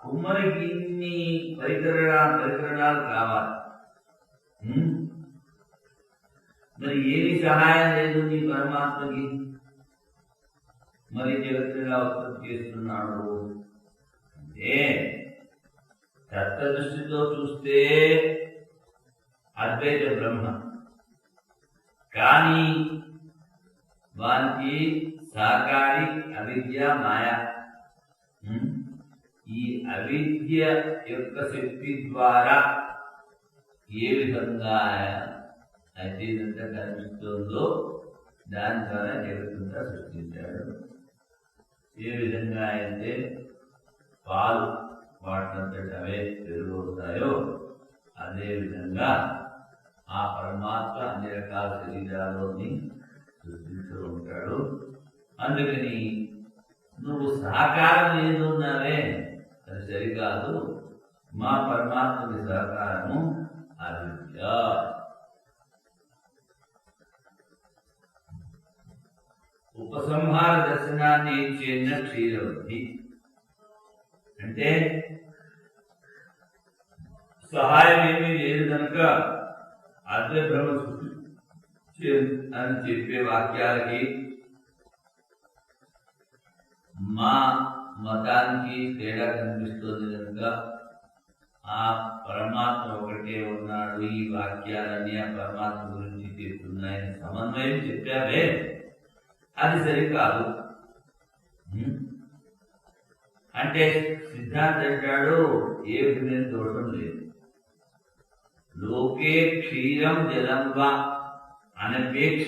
కుమ్మరికి ఇన్ని పరికరణాలు కావాలి. మరి ఏమి సహాయం లేదు నీ పరమాత్మకి? మరి జగత్తుగా ఉత్పత్తి చేస్తున్నాడు అంటే తత్వదృష్టితో చూస్తే అద్వైత బ్రహ్మ, కానీ వానికి సాకారి అవిద్య, మాయ. ఈ అవిద్య యొక్క శక్తి ద్వారా ఏ విధంగా అయితే ఇదంతా కనిపిస్తుందో దాని ద్వారా జగత్తంతా సృష్టించాడు. ఏ విధంగా అయితే పాలు వాటినంతటి అవే పెరుగవుతాయో అదే విధంగా ఆ పరమాత్మ అన్ని రకాల శరీరాల్లోని సృష్టించు ఉంటాడు. అందుకని నువ్వు సహకారం లేదు ఉన్నావే, అది సరికాదు. మా పరమాత్మకి సహకారము అవిద్య. ఉపసంహార దర్శనాన్ని చేరిన క్షీరవతి అంటే సహాయం ఏమీ లేదు కనుక అద్వైత బ్రహ్మ అని చెప్పే వాక్యాలకి మా మతానికి తేడా కనిపిస్తుంది కనుక ఆ పరమాత్మ ఒకటే ఉన్నాడు, ఈ వాక్యాలన్నీ ఆ పరమాత్మ గురించి చెప్తున్నాయని సమన్వయం చెప్పావే, అది సరికాదు. అంటే సిద్ధాంతం అంటాడు ఏ విధమైన దోషం లేదు. లోకే క్షీరం జలం వా అనపేక్ష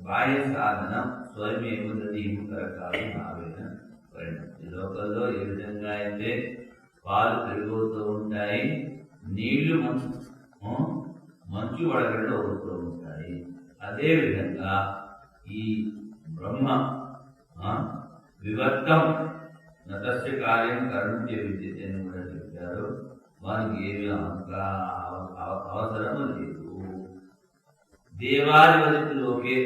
బాహ్య సాధనం స్వయమేమదీకరకాలు ఆవేదన పరిణతి. లోకంలో ఏ విధంగా అయితే పాలు పెరుగుతూ ఉంటాయి, నీళ్లు మంచు వడగళ్ళు అవుతూ ఉంటాయి, అదేవిధంగా ఈ బ్రహ్మ వివర్తం నతస్య కార్యం కరుణ్య విద్యతే అని కూడా చెప్పారు. వారికి ఏమి అవసరము లేదు. దేవాధిపతిలోకే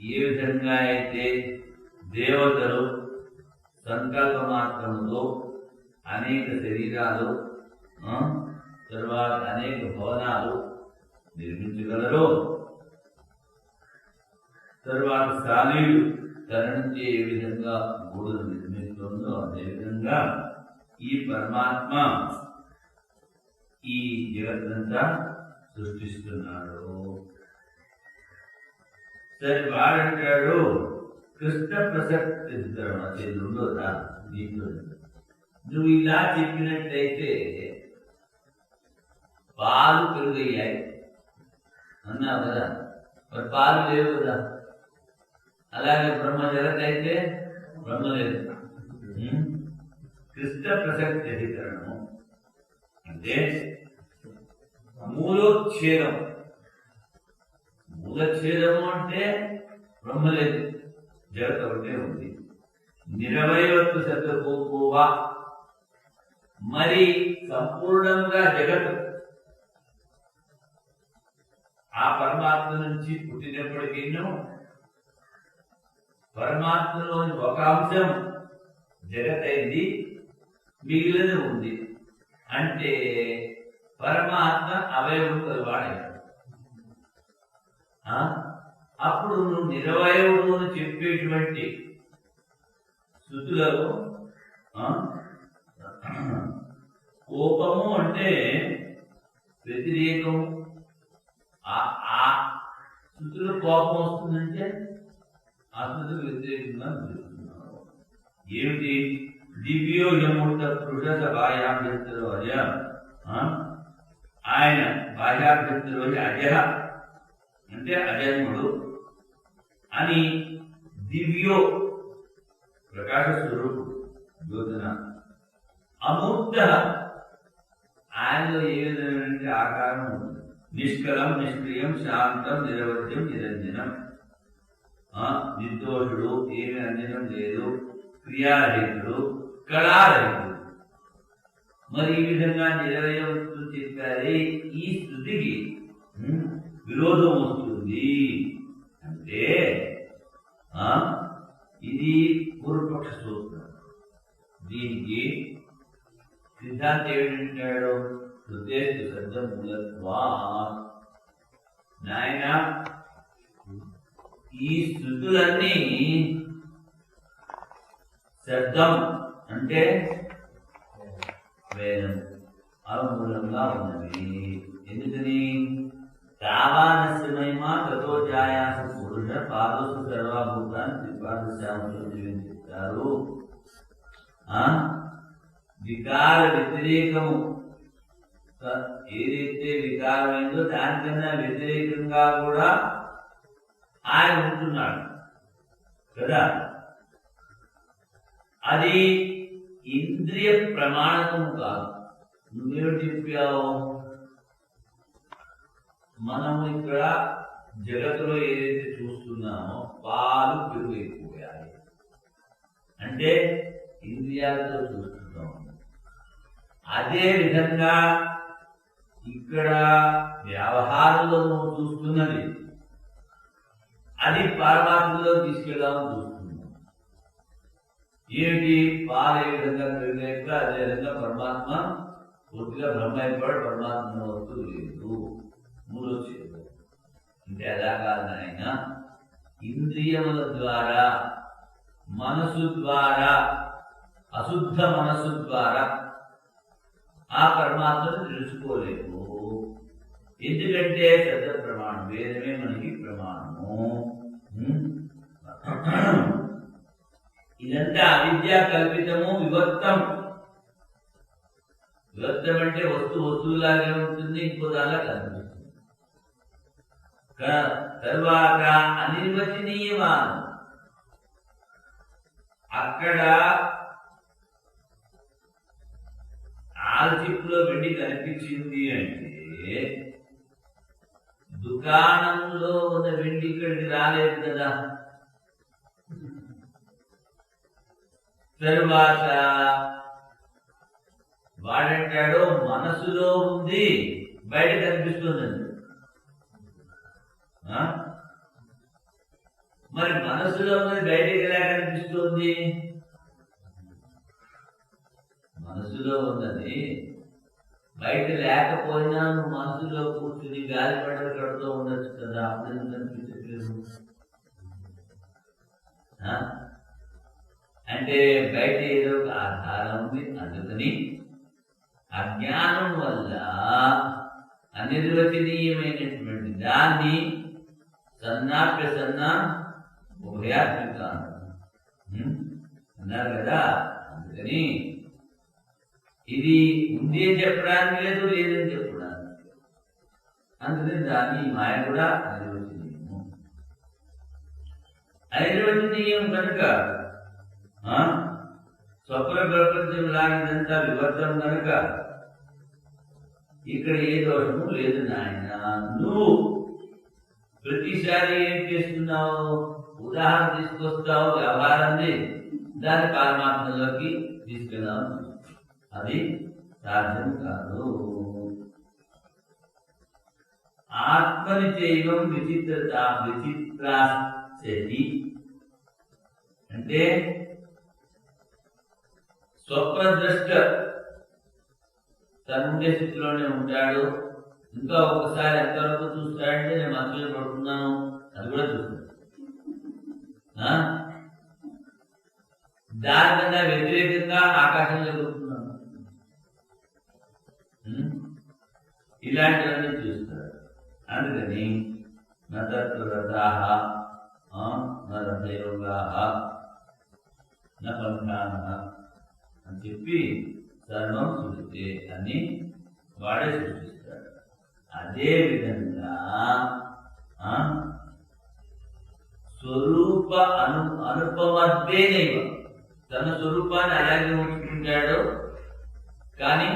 ఏ విధంగా అయితే దేవతలు సంకల్ప మాత్రముతో అనేక శరీరాలు, తర్వాత అనేక భవనాలు నిర్మించగలరు. తర్వాత సాలీడు తన నుంచి ఏ విధంగా గూడును నిర్మిస్తుందో అదేవిధంగా ఈ పరమాత్మ ఈ జగత్తంతా సృష్టిస్తున్నాడు. సరే, వాడంటాడు కృష్ణ ప్రసక్తి రెండోదా దీంట్లో నువ్వు ఇలా చెప్పినట్లయితే పాలు పెరుగయ్యాయి అన్నావు కదా, మరి పాలు లేవు కదా. అలాగే బ్రహ్మ జగత్ అయితే బ్రహ్మ లేదు. కృష్ణ ప్రసక్తి అధికరణము అంటే మూలోచ్ఛేదం. మూలఛేదము అంటే బ్రహ్మ లేదు, జగత్ ఒకటే ఉంది. నిరవయవత్తు శబ్దకోవా, మరి సంపూర్ణంగా జగత్ ఆ పరమాత్మ నుంచి పుట్టినప్పటికీను పరమాత్మలోని ఒక అంశం జగత్ అయింది, మిగిలిన ఉంది. అంటే పరమాత్మ అవయవం కలవాడయ్యాడు. అప్పుడు నువ్వు నిరవయవుడు అని చెప్పేటువంటి స్థుతులలో కోపము అంటే వ్యతిరేకం. ఆ స్థుతులు కోపం వస్తుందంటే ఆ స్థుతులు వ్యతిరేకంగా చెప్తున్నాడు. ఏమిటి? దివ్యో యముర్త పురుష బాహ్యాభ్యంతరో అజ, ఆయన బాహ్యాభ్యంతరో అజ అంటే అజన్ముడు అని. దివ్యో ప్రకాశ స్వరూపుడు జ్యోతిన. అమూర్త ఆయనలో ఏ విధమైన ఆకారం ఉంటుంది. నిష్కలం, నిష్క్రియం, శాంతం, నిరవధ్యం, నిరంజనం. నిర్దోషుడు, ఏమి అంజనం లేదు, క్రియారహితుడు, కళారహితుడు. మరి ఈ విధంగా నిరవయవత్తు చెప్పారే, ఈ స్థుతికి విరోధం వస్తుంది అంటే ఇది పూర్వపక్ష సూత్రం. దీనికి సిద్ధాంతం ఏమిటంటాడు? హృదయస్తు శబ్ద మూలత్వా. నాయన, ఈ స్థుతులన్నీ శబ్దం అంటే వేదం అనుమూలంగా ఉన్నవి. ఎందుకని? తావానస్యమయమా తతో జాయాస పురుష పాదోసు సర్వభూతాన్ని త్రిపాదశ్యాములు చెప్తారు. వికార వ్యతిరేకము ఏదైతే వికారమైందో దానికన్నా వ్యతిరేకంగా కూడా ఆయన ఉంటున్నాడు కదా. అది ఇంద్రియ ప్రమాణము కాదు. నువ్వేమిటి చెప్పావు? మనము ఇక్కడ జగత్తులో ఏదైతే చూస్తున్నామో పాలు పెరుగు ఎక్కువయాలి అంటే ఇంద్రియాలతో చూస్తున్నాం. అదే విధంగా ఇక్కడ వ్యవహారంలో నువ్వు చూస్తున్నది అది పరమాత్మలో తీసుకెళ్దామని చూస్తున్నాం. ఏమిటి? పాలు ఏ విధంగా పెరుగలేక అదే విధంగా పరమాత్మ పూర్తిగా బ్రహ్మ అయిపోయాడు, పరమాత్మ వస్తువు లేదు. మూడో చేదు అంటే ఎలా కాదు నాయన, ఇంద్రియముల ద్వారా, మనసు ద్వారా, అశుద్ధ మనసు ద్వారా ఆ పరమాత్మను తెలుసుకోలేము. ఎందుకంటే శబ్ద ప్రమాణం, వేదమే మనకి ప్రమాణము. ఇదంతా అవిద్యా కల్పితము, వివర్తం. వివర్తం అంటే వస్తువులాగే ఉంటుంది, ఇంకో దానిలా కనిపిస్తుంది. తర్వాత అనిర్వచనీయమానం, అక్కడ ఆల్చిప్పులో వెండి కనిపించింది అంటే దుకాణంలో ఉన్న వెండి ఇక్కడికి రాలేదు కదా. తరువాత వాడంటాడు మనసులో ఉంది, బయట కనిపిస్తుందండి. మరి మనసులో ఉన్నది బయటకి ఎలా కనిపిస్తుంది? మనసులో మనసులో ఉన్నది బయట లేకపోయినా నువ్వు మనసులో కూర్చుని గాలి పడలు కడుతూ ఉండొచ్చు కదా, అప్పుడు ఎందుకు అనిపించట్లేదు? అంటే బయట ఏదో ఒక ఆధారం ఉంది, అందుకని అజ్ఞానం వల్ల అనిర్వచనీయమైనటువంటి దాన్ని సన్నాప్యసన్న ఉభయాత్మిక అన్నారు కదా. అందుకని ఇది ఉంది అని చెప్పడానికి లేదు, లేదని చెప్పడానికి. అందుకని దాన్ని మాయ కూడా అనిర్వచనీయము. అనిర్వచనీయం కనుక స్వప్న ప్రపంచం లాంటిదంతా వివర్తం కనుక ఇక్కడ ఏ దోషము లేదు నాయన. నువ్వు ప్రతిసారి ఏం చేస్తున్నావు? ఉదాహరణ తీసుకొస్తావు వ్యవహారాన్ని, దాని పరమాత్మలోకి తీసుకెళ్ళావు. అది సాధ్యం కాదు. ఆత్మని చేయడం విచిత్రాస్తి అంటే స్వప్నద్రష్ట తనుండే స్థితిలోనే ఉంటాడు. ఇంకా ఒకసారి ఎంతవరకు చూస్తాడంటే నేను మంచిగా పడుతున్నాను అది కూడా చూస్తాడు. దానికన్నా వ్యతిరేకంగా ఆకాశంలో కూర్చున్నాను, ఇలాంటివన్నీ చూస్తాడు. అందుకని నతత్వరథాః నరథయోగాః నపంథానః అని చెప్పి సర్వం సృష్టి అని వాడే సృష్టిస్తాడు. అదే విధంగా స్వరూప అనుపమద్వేనైవ తన స్వరూపాన్ని అలాగే ఉంచుకుంటాడు, కానీ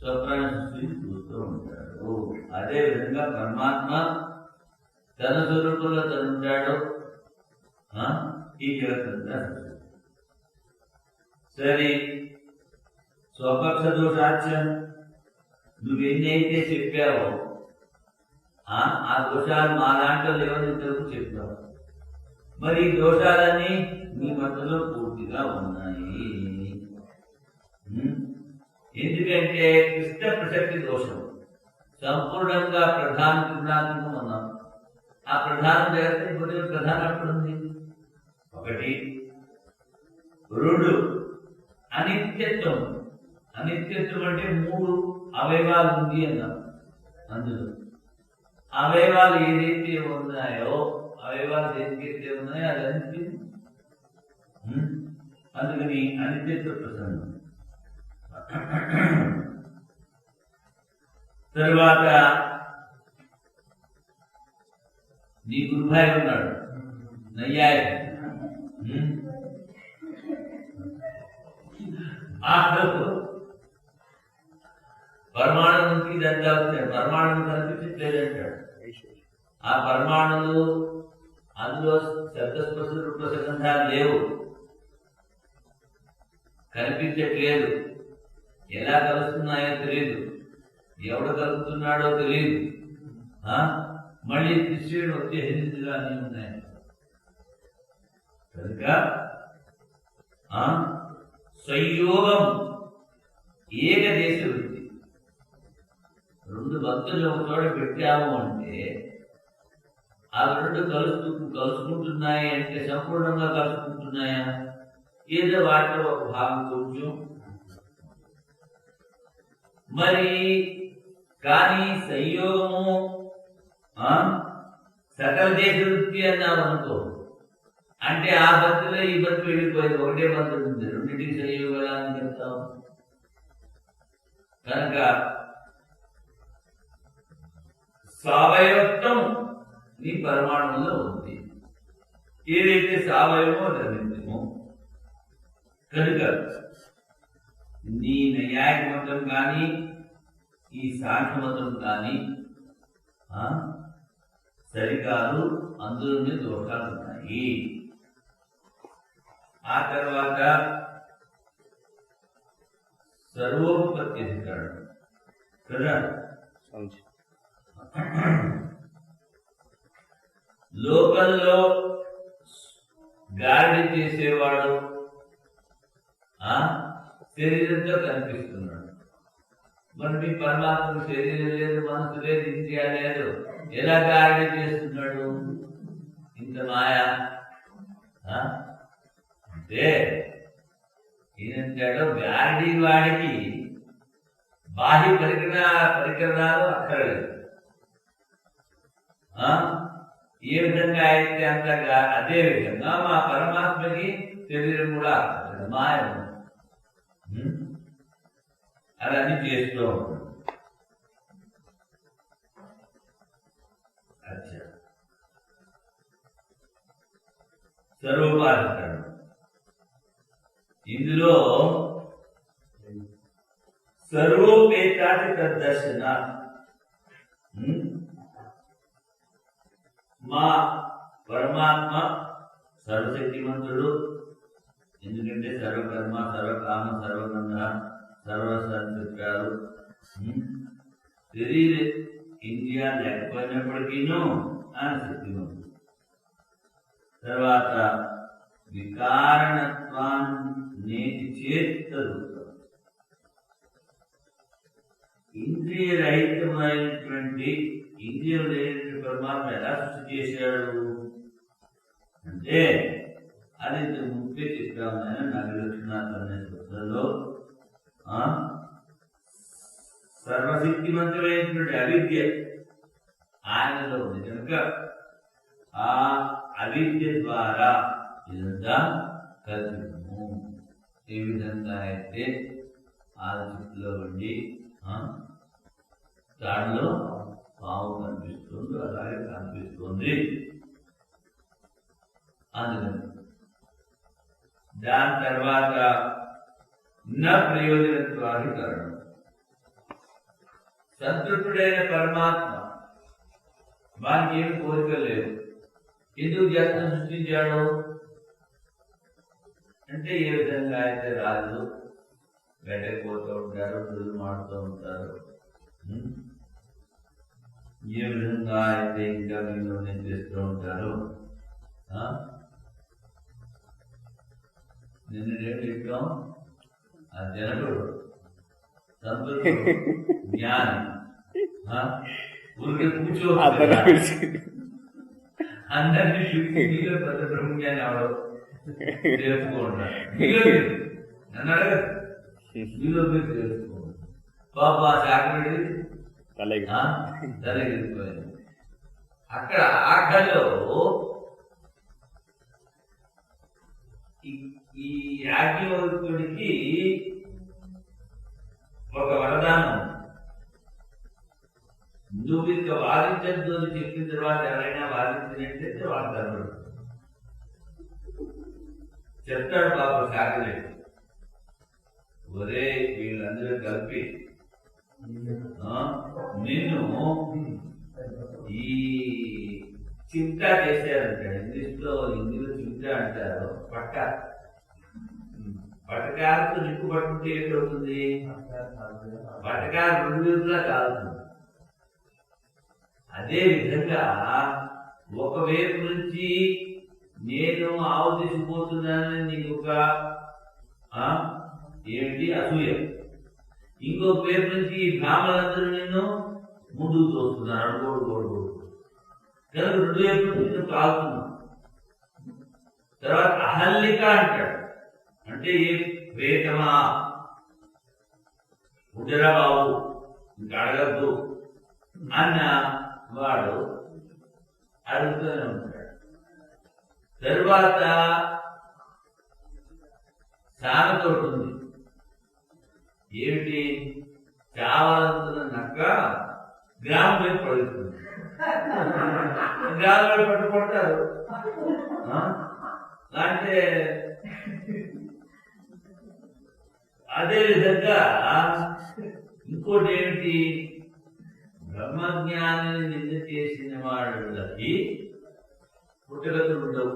స్వప్న సృష్టిని చూస్తూ ఉంటాడు. అదే విధంగా పరమాత్మ తన స్వరూపంలో తను ఉంటాడు, ఈ జగత్తంతా సరే. స్వపక్ష దోషాచ్యం నువ్వెన్నైతే చెప్పావో ఆ దోషాలు మా దాంట్లో లేవని ఇంతవరకు చెప్పావు. మరి ఈ దోషాలన్నీ మీ మధ్యలో పూర్తిగా ఉన్నాయి. ఎందుకంటే కృష్ణ ప్రసక్తి దోషం సంపూర్ణంగా ప్రధాన గుణాత్మకం ఉన్నాం. ఆ ప్రధాన జగత్తుని ప్రధానం ఎక్కడుంది? ఒకటి. రెండు, అనిత్యత్వం. అనిత్యత్వం అంటే 3 అవయవాలు ఉంది అన్నాం. అందులో అవయవాలు ఏదైతే ఉన్నాయో, అవయవాలు ఏదైతే ఉన్నాయో అది అనిత్యం. అందుకని అనిత్యత్వ ప్రసంగం. తరువాత నీ గురుభాయి ఉన్నాడు నయ్యాయి. పరమాణు నుంచి ఇదంతా వచ్చాడు. పరమాణువు కనిపించట్లేదంటాడు. ఆ పరమాణులు అందులో శబ్దస్పర్శ రూపసగంధాలు లేవు, కనిపించట్లేదు. ఎలా కలుస్తున్నాయో తెలియదు, ఎవడు కలుగుతున్నాడో తెలియదు. మళ్ళీ కృష్ణుడు వచ్చే హిందుగానే ఉన్నాయి కనుక సంయోగం ఏకదేశ వృత్తి. 2 భక్తులు ఒక చోట పెట్టాము అంటే ఆ 2 కలుసుకుంటున్నాయి అంటే సంపూర్ణంగా కలుసుకుంటున్నాయా? ఏదో వాటిలో ఒక భాగం కొంచెం. మరి కానీ సంయోగము సకల దేశ వృత్తి అన్నాం అనుకో, అంటే ఆ బంతులో ఈ బంతు వెళ్ళిపోయింది, ఒకటే బంతు ఉంది, రెండింటికి సంయోగాలని చెప్తాం. కనుక సావయవత్వం నీ పరమాణువులో ఉంది. ఏదైతే సావయవమో లభించమో కనుక నీ నైయాయిక మతం కానీ ఈ సాంఖ్య మతం కానీ సరికాదు, అందులోనే దోషాలు ఉన్నాయి. ఆ తర్వాత సర్వోపత్తి అధికారం కదా. లోకల్లో గాడి చేసేవాడు శరీరంతో కనిపిస్తున్నాడు. మరి మీ పరమాత్మ శరీరం లేదు, మనసు లేదు, ఇంద్రియ లేదు, ఎలా గారడీ చేస్తున్నాడు? ఇంత మాయా అంటే ఈయనంటాడు గారడీ వాడికి బాహ్య పరికరాలు అక్కర్లేదు. ఏ విధంగా అయితే అంతగా అదే విధంగా మా పరమాత్మకి శరీరం కూడా అక్కర్లేదు, మాయ అలా అన్ని చేస్తూ ఉంటాడు. అచ్చా సర్వోపాధికారుడు ఇందులో సర్వోపేతాది తద్దర్శన మా పరమాత్మ సర్వశక్తిమంతుడు. ఎందుకంటే సర్వకర్మ, సర్వకామ, సర్వగంధ, సర్వసంస్కారాలు శరీర ఇంద్రియ లేకపోయినప్పటికీను ఆయన శక్తిమంతుడు. తర్వాత వికారణత్వాన్ని చేత్తదు. ఇంద్రియ రహితమైనటువంటి ఇంద్రియం లేనటువంటి పరమాత్మ ఎలా సృష్టి చేశాడు అంటే అది ముఖ్య చిత్రమైన నాగలక్ష్మీనాథ్ అనే పుస్తకంలో సర్వశక్తిమంతుడైనటువంటి అవిద్య ఆయనలో ఉంది కనుక ఆ అవిద్య ద్వారా ఇదంతా కల్పితము. ఏ విధంగా అయితే ఆ చుట్టులో ఉండి దానిలో పాము కనిపిస్తుంది, అలాగే కనిపిస్తుంది. అందుకని దాని తర్వాత నా ప్రయోజనత్వాధికరణం సంతృప్తుడైన పరమాత్మ వానికి ఏమి కోరిక లేవు. ఎందుకు జాతను సృష్టించాడు అంటే ఏ విధంగా అయితే రాజు వెంటకపోతూ ఉంటారు, రోజు మాడుతూ ఉంటారు, ఏ విధంగా అయితే ఇంకా మీరు చేస్తూ ఉంటారు. నిన్నేం చెప్పాం? ఆ జనకుడు సంతృప్తుడు జ్ఞాని ఊరికి కూర్చో అందరినీ చూసి మీలో పెద్ద బ్రహ్మజ్ఞాని అవడం తెలుసుకుంటారు. నన్ను అడగదు, మీలో మీరు తెలుసుకోండి. పాప శాఖడి తలగిరిపోయింది. అక్కడ ఆఖల్లో ఈ యాజ్ఞవల్కుడికి ఒక వరదానం, నువ్వు ఇంకా వాదించద్దు అని చెప్పిన తర్వాత ఎవరైనా వాదించినట్లయితే వాడతారు. చెప్తాడు పాప శాఖలేడు, ఒరే వీళ్ళందరూ కలిపి నిన్ను ఈ చింతా చేశారంటాడు. ఇంగ్లీష్లో హిందీలో చింతా అంటారు. పటకాలతో నిప్పు పట్టుకుంటే ఏంటవుతుంది? పటకాలు రెండు వైపులా కాలుతుంది. అదే విధంగా ఒకవైపు నుంచి నేను ఆవు తీసుకుపోతున్నానని నీకు ఒక ఏమిటి అసూయ, ఇంకొక వైపు నుంచి బ్రాహ్మణులందరూ నిన్ను ముందుకు తోస్తున్నారు, గోడు కనుక రెండు వైపు నుంచి నువ్వు కాలుతున్నావు. తర్వాత అహల్లిక అంటాడు, అంటే ఏ వేతమా ఉండరా బాబు ఇంకా అడగద్దు అన్న వాడు అడుగుతూనే ఉంటాడు. తరువాత సామెత ఉంటుంది, ఏమిటి? చావాలనుకున్న నక్క గ్రామం వైపు పడుతుంది. గ్రామం వైపు పట్టుకుంటారు. అంటే అదే విధంగా ఇంకోటి ఏమిటి? బ్రహ్మజ్ఞానాన్ని నింద చేసిన వాళ్ళకి పుట్టగతులు ఉండవు.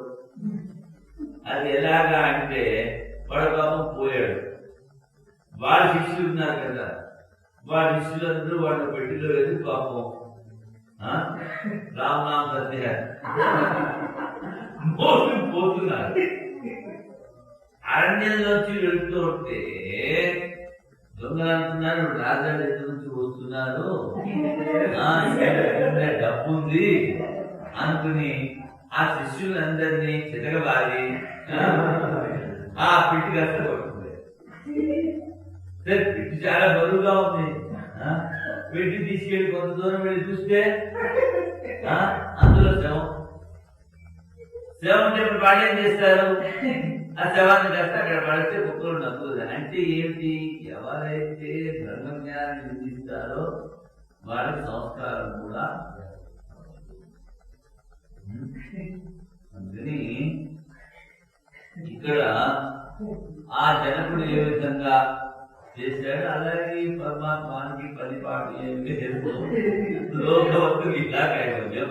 అది ఎలాగా అంటే వాడు పాపం పోయాడు, వాళ్ళ శిష్యులు ఉన్నారు కదా, వాళ్ళ శిష్యులందరూ వాళ్ళ పెట్టిలో వేసి పాపం రామనామ సత్య పోతున్నారు. అరణ్యంలోంచి వెళ్తూ ఉంటే దొంగలు అంటున్నారు రాజాడు ఎక్కడి నుంచి వస్తున్నారు, డబ్బు ఉంది అనుకుని ఆ శిష్యులందరినీ చితకబారి ఆ పిట్టి కష్టపడుతుంది. పిట్టి చాలా బరువుగా ఉంది. పెట్టి తీసుకెళ్లి కొంత దూరం వెళ్ళి చూస్తే అందులో శవం. శవం అంటే ఇప్పుడు వాళ్ళు ఏం చేస్తారు, ఆ శవాన్ని కాస్త అక్కడ పడితే కుక్కలు నవ్వుతుంది. అంటే ఏంటి, ఎవరైతే బ్రహ్మజ్ఞానాన్ని విధిస్తారో వారి సంస్కారం కూడా. అందుకని ఇక్కడ ఆ జనకుడు ఏ విధంగా చేశాడు అలాగే పరమాత్మానికి పనిపాటు ఏమి లోకవత్తులు ఇలా కైవల్యం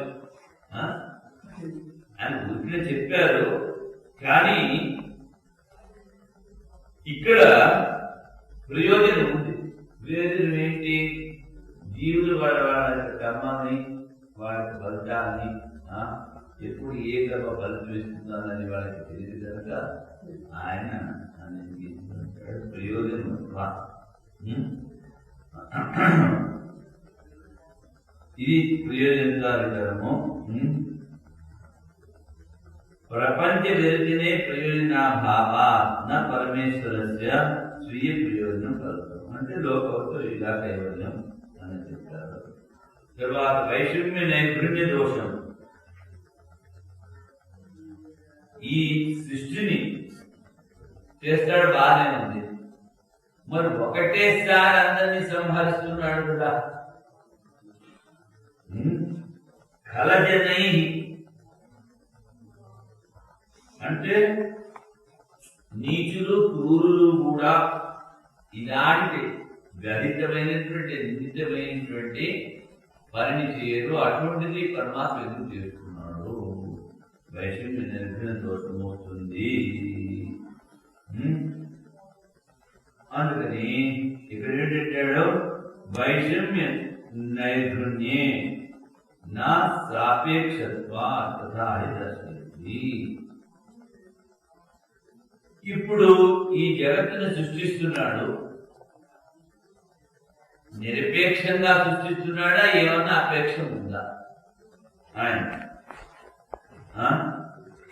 అని ఊరికే చెప్పారు. కానీ ఇక్కడ ప్రయోజనం ఉంది. ప్రయోజనం ఏంటి, జీవులు వాళ్ళ కర్మాన్ని వాళ్ళ ఫలితాన్ని ఎప్పుడు ఏ కర్మ ఫలితం ఇస్తుందని వాళ్ళకి తెలియదు కనుక ఆయన ప్రయోజనం. ఇది ప్రయోజనకారకరము. ప్రపంచ విరతినే ప్రయోజనాభావ న పరమేశ్వరస్య స్వీయ ప్రయోజనం కలుగుతాం. అంటే లోకవత్తు ఇలా కైవల్యం అని చెప్తారు. తర్వాత వైషమ్య నైపుణ్య దోషం. ఈ సృష్టిని చేస్తాడు బాగానే ఉంది, మరి ఒకటేసారి అందరినీ సంహరిస్తున్నాడు కదా. కలజనై అంటే నీచులు క్రూరులు కూడా ఇలాంటి గణితమైనటువంటి నిందితమైనటువంటి పనిని చేయరు. అటువంటిది పరమాత్మ ఎందుకు చేస్తున్నాడు, వైషమ్య నిర్గుణ దోషం అవుతుంది. అందుకని ఇక్కడ ఏంటంటాడు, వైషమ్య నైపుణ్యే నా సాపేక్షత్వ తథా దర్శింది. ఇప్పుడు ఈ జగత్తును సృష్టిస్తున్నాడు, నిరపేక్షంగా సృష్టిస్తున్నాడా, ఏమన్నా అపేక్ష ఉందా ఆయన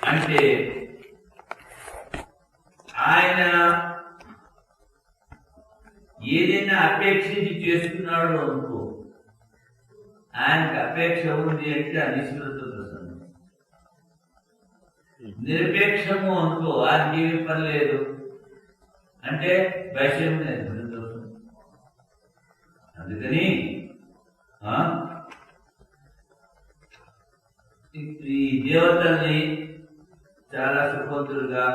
అంటే ఆయన ఏదైనా అపేక్షించి చేస్తున్నాడు అనుకో, ఆయనకు అపేక్ష ఉంది అంటే అనిశ్వరత ప్రసన్నం. నిరపేక్షము అనుకో, ఆయనకి ఏమి పని లేదు అంటే వైషమ్య దోషం. అందుకని ఈ దేవతల్ని చాలా సుఖవంతులుగా,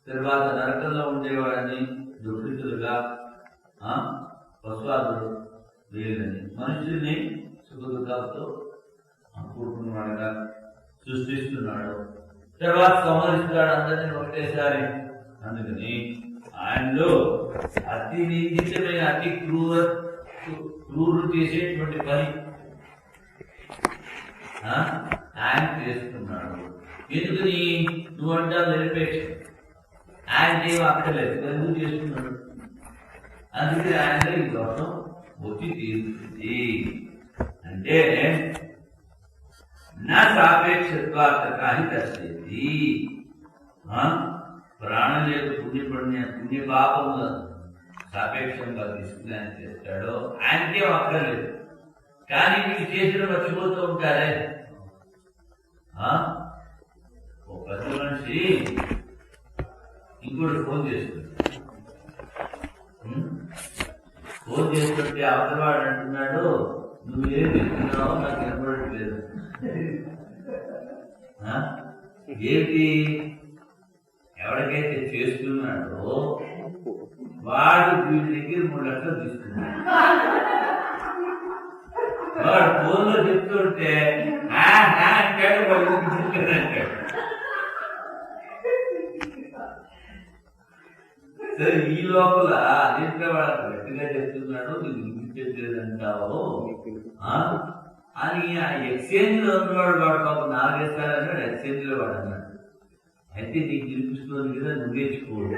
తర్వాత నరకంలో ఉండేవాడిని దుఃఖితులుగా, పశువాదులు వీళ్ళని మనుషుల్ని సుఖ దుఃఖాలతో కూడుకున్నవాడుగా సృష్టిస్తున్నాడు. తర్వాత సంహరిస్తాడు అందరినీ ఒకటేసారి. అందుకని ఆయనలో అతి నిందితమైన అతి క్రూరు చేసేటువంటి పని ఆయన చేస్తున్నాడు. ఎందుకని నువ్వంటా నిరపేక్ష, ఆయన ఏం అక్కర్లేదు, ఎందుకు చేస్తున్నాడు. అందుకే ఆయన ఈ దోషం వచ్చి తీరుతుంది. అంటే నా సాపేక్షత్వాన్ని దర్శింది. ప్రాణం లేదు పుణ్య పాపముల సాపేక్షంగా తీసుకుని ఆయన చేస్తాడు. ఆయనకే అక్కర్లేదు. కానీ మీరు చేసిన మర్చిపోతూ ఉంటారే. ఒక పెద్ద మనిషి ఇంకోటి ఫోన్ చేస్తుంది. ఫోన్ చేస్తుంటే అవతలవాడు అంటున్నాడు, నువ్వేం చెప్తున్నావో నాకు వినపడట్లేదు. ఏంటి, ఎవరికైతే చేస్తున్నాడో వాడు వీడి దగ్గర 3 లక్షలు తీసుకున్నాడు. వాడు ఫోన్లో చెప్తుంటే అంటాడు, వాళ్ళు అంటాడు. సరే, ఈ లోపల అదేంటే వాడు గట్టిగా చెప్తున్నాడు, నీకు వినిపించట్లేదంటావు అని ఆ ఎక్స్చేంజ్ లో ఉన్నవాడు వాడు పాపం 4 వేస్తాడన్నాడు. ఎక్స్చేంజ్ లో వాడు అన్నాడు, అయితే నీకు తినిపిస్తుంది కదా, నువ్వు నేర్చుకోడు.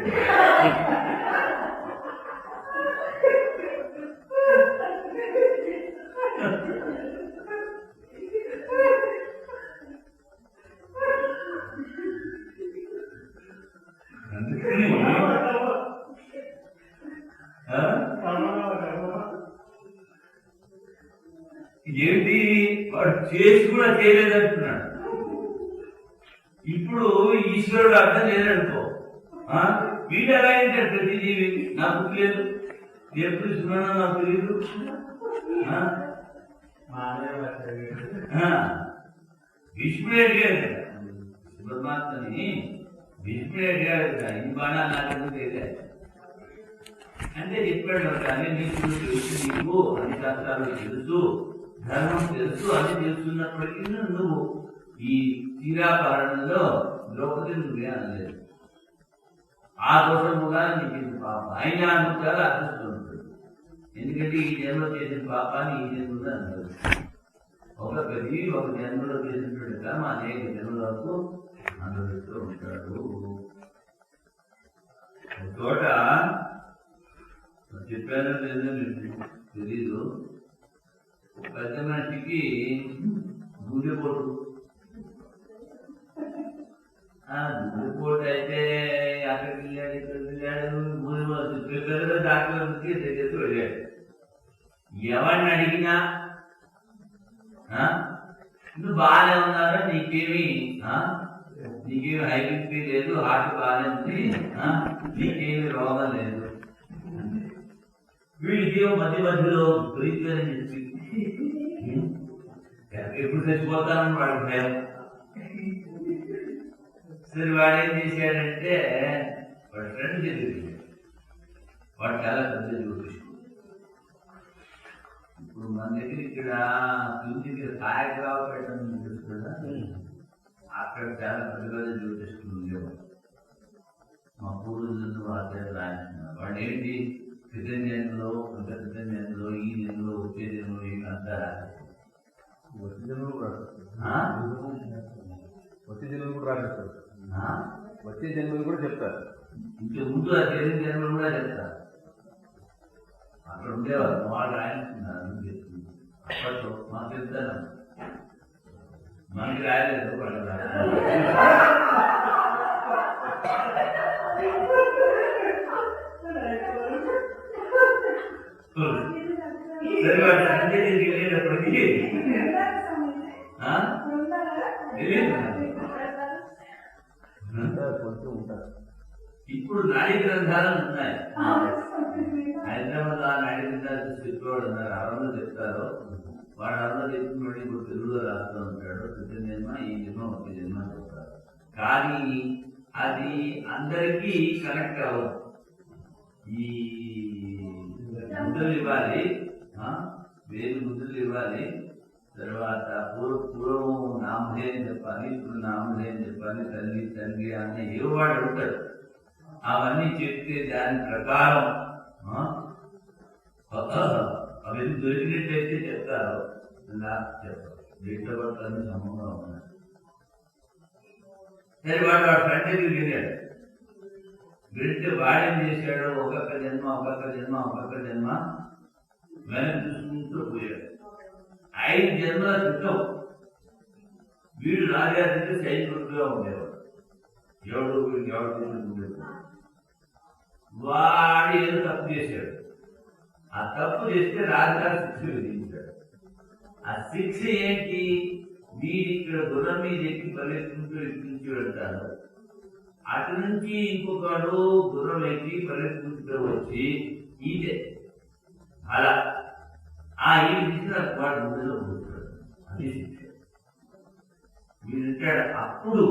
ఏంటి వాడు చేసి కూడా చేయలేదంటున్నాడు. ఇప్పుడు ఈశ్వరుడు అర్థం లేదనుకో, వీడు ఎలా ఏంటంటే ప్రతి జీవి నాకు లేదు, ఎప్పుడు ఇస్తున్నానో నాకు తెలియదు. భీష్ముడే అడిగాడు కదా పరమాత్మని, భీష్ముడే అడిగాడు కదా, ఈ బాణా నాకు తెలియదు అంటే చెప్పాడు. కానీ నీకు తెలుసు, నీకు అన్ని శాస్త్రాలు తెలుసు, ధర్మం తెలుసు, అని తెలుసున్నప్పటికీ నువ్వు ఈ తీరాపారణలో ద్రౌపది నువ్వే అనలేదు. ఆ దోషముగా నీకు పాప ఆయన అనుకుంటారా అదృష్టం ఉంటుంది. ఎందుకంటే ఈ జన్మలో చేసిన పాపాన్ని ఈ జన్మలో అన్నారు. ఒక జన్మలో చేసినటువంటి కర్మ అనేక జన్మలకు అనుభవిస్తూ ఉంటాడు. ఒక చోట చెప్పానో లేదో మీకు తెలీదు, పెద్ద మనిషికి గుండెపోటు. గుండెపోటు అయితే అక్కడికి వెళ్ళాడు, ఇక్కడికి వెళ్ళాడు, డాక్టర్ దగ్గరికి వెళ్ళాడు. ఎవరిని అడిగినా నువ్వు బాగానే ఉన్నారా, నీకేమి హై బీపీ లేదు, హార్ట్ బాగానే ఉంది, నీకేమి రోగం లేదు. వీడికి మధ్య మధ్యలో విపరీతమైన చెప్పి ఎప్పుడు చచ్చిపోతానని వాడు భయం. సరే వాడు ఏం చేశాడంటే వాడు ఫ్రెండ్ చెప్పి వాడు చాలా పెద్ద జ్యోతిష్కుడు. ఇప్పుడు మన దగ్గర ఇక్కడ దగ్గర సాయగ్రావు పెట్టడం తెలుసు కదా, అక్కడ చాలా పెద్ద పెద్ద జ్యోతిష్కులు ఉండేవాడు. మా పూర్వజులు ఆచార్యులు రాయించుకున్నారు. వాడు ఏంటి క్రితం జన్మలో, క్రితం జన్మలో, ఈ జన్మలో, వచ్చే జన్మలో ఏమి అంతా వచ్చే జన్మలు కూడా రాసేస్తారు. వచ్చే జన్మలు కూడా చెప్తారు. ఇంకే ముందు ఆ తెలియని జన్మలు కూడా చెప్తారు. అక్కడ ఉండేవారు వాళ్ళు రాయించుకున్నారు. అప్పట్లో మాకు చెప్తాను, మనకి రాయలేదు, వాళ్ళు వెళ్ళేటప్పటికీ ఇప్పుడు నాడీ గ్రంథాలు ఉన్నాయి. హైదరాబాద్ ఆ నాడీ గ్రంథాలు చెప్పేవాడు ఉన్నారు. అరవలో చెప్తారు. వాడు అరవలో చెప్పినప్పుడు ఇప్పుడు తెలుగులో రాస్తూ ఉంటాడు. క్రితం జన్మ, ఈ జన్మ, ఒక జన్మ చెప్తారు. కానీ అది అందరికీ కనెక్ట్ అవ్వదు. ఈ ముద్రలు ఇవ్వాలి, వేలు ముద్రలు ఇవ్వాలి. తర్వాత పూర్వం నామధే అని చెప్పాలి, ఇప్పుడు నామధే అని చెప్పాలి, తల్లి తండ్రి అనే ఏవాడు ఉంటాడు. అవన్నీ చెప్తే దాని ప్రకారం అవి దొరికినట్టయితే చెప్తారు, ఇలా చెప్తారు. డేట్ ఆఫ్ బర్త్ అన్ని సమంగా ఉన్నాయి. సరే వాడు ఫ్రెండ్ దగ్గరికి వెళ్ళాడు. వెళ్తే వాడేం చేశాడు, ఒక్కొక్క జన్మ వెనక్కి చూసుకుంటూ పోయాడు. 5 జన్మల క్రితం వీడు రాజాదంటే సైనికుడుగా ఉండేవాడు. ఎవడు వాడు ఏదో తప్పు చేశాడు. ఆ తప్పు చేస్తే రాజుగారు శిక్ష విధించాడు. ఆ శిక్ష ఏంటి, వీడి ఇక్కడ గుర్రం మీద ఎక్కి పరిగెత్తుకుంటూ ఎక్కించి వెళ్తాడు. అటు నుంచి ఇంకొకడు గుర్రం ఎక్కి పరిగెత్తుకుంటూ వచ్చి ఈటే అలా ఈ విధిన వాడు ముందులో కూర్చోడు. అది శిక్ష. వీడంటాడు, అప్పుడు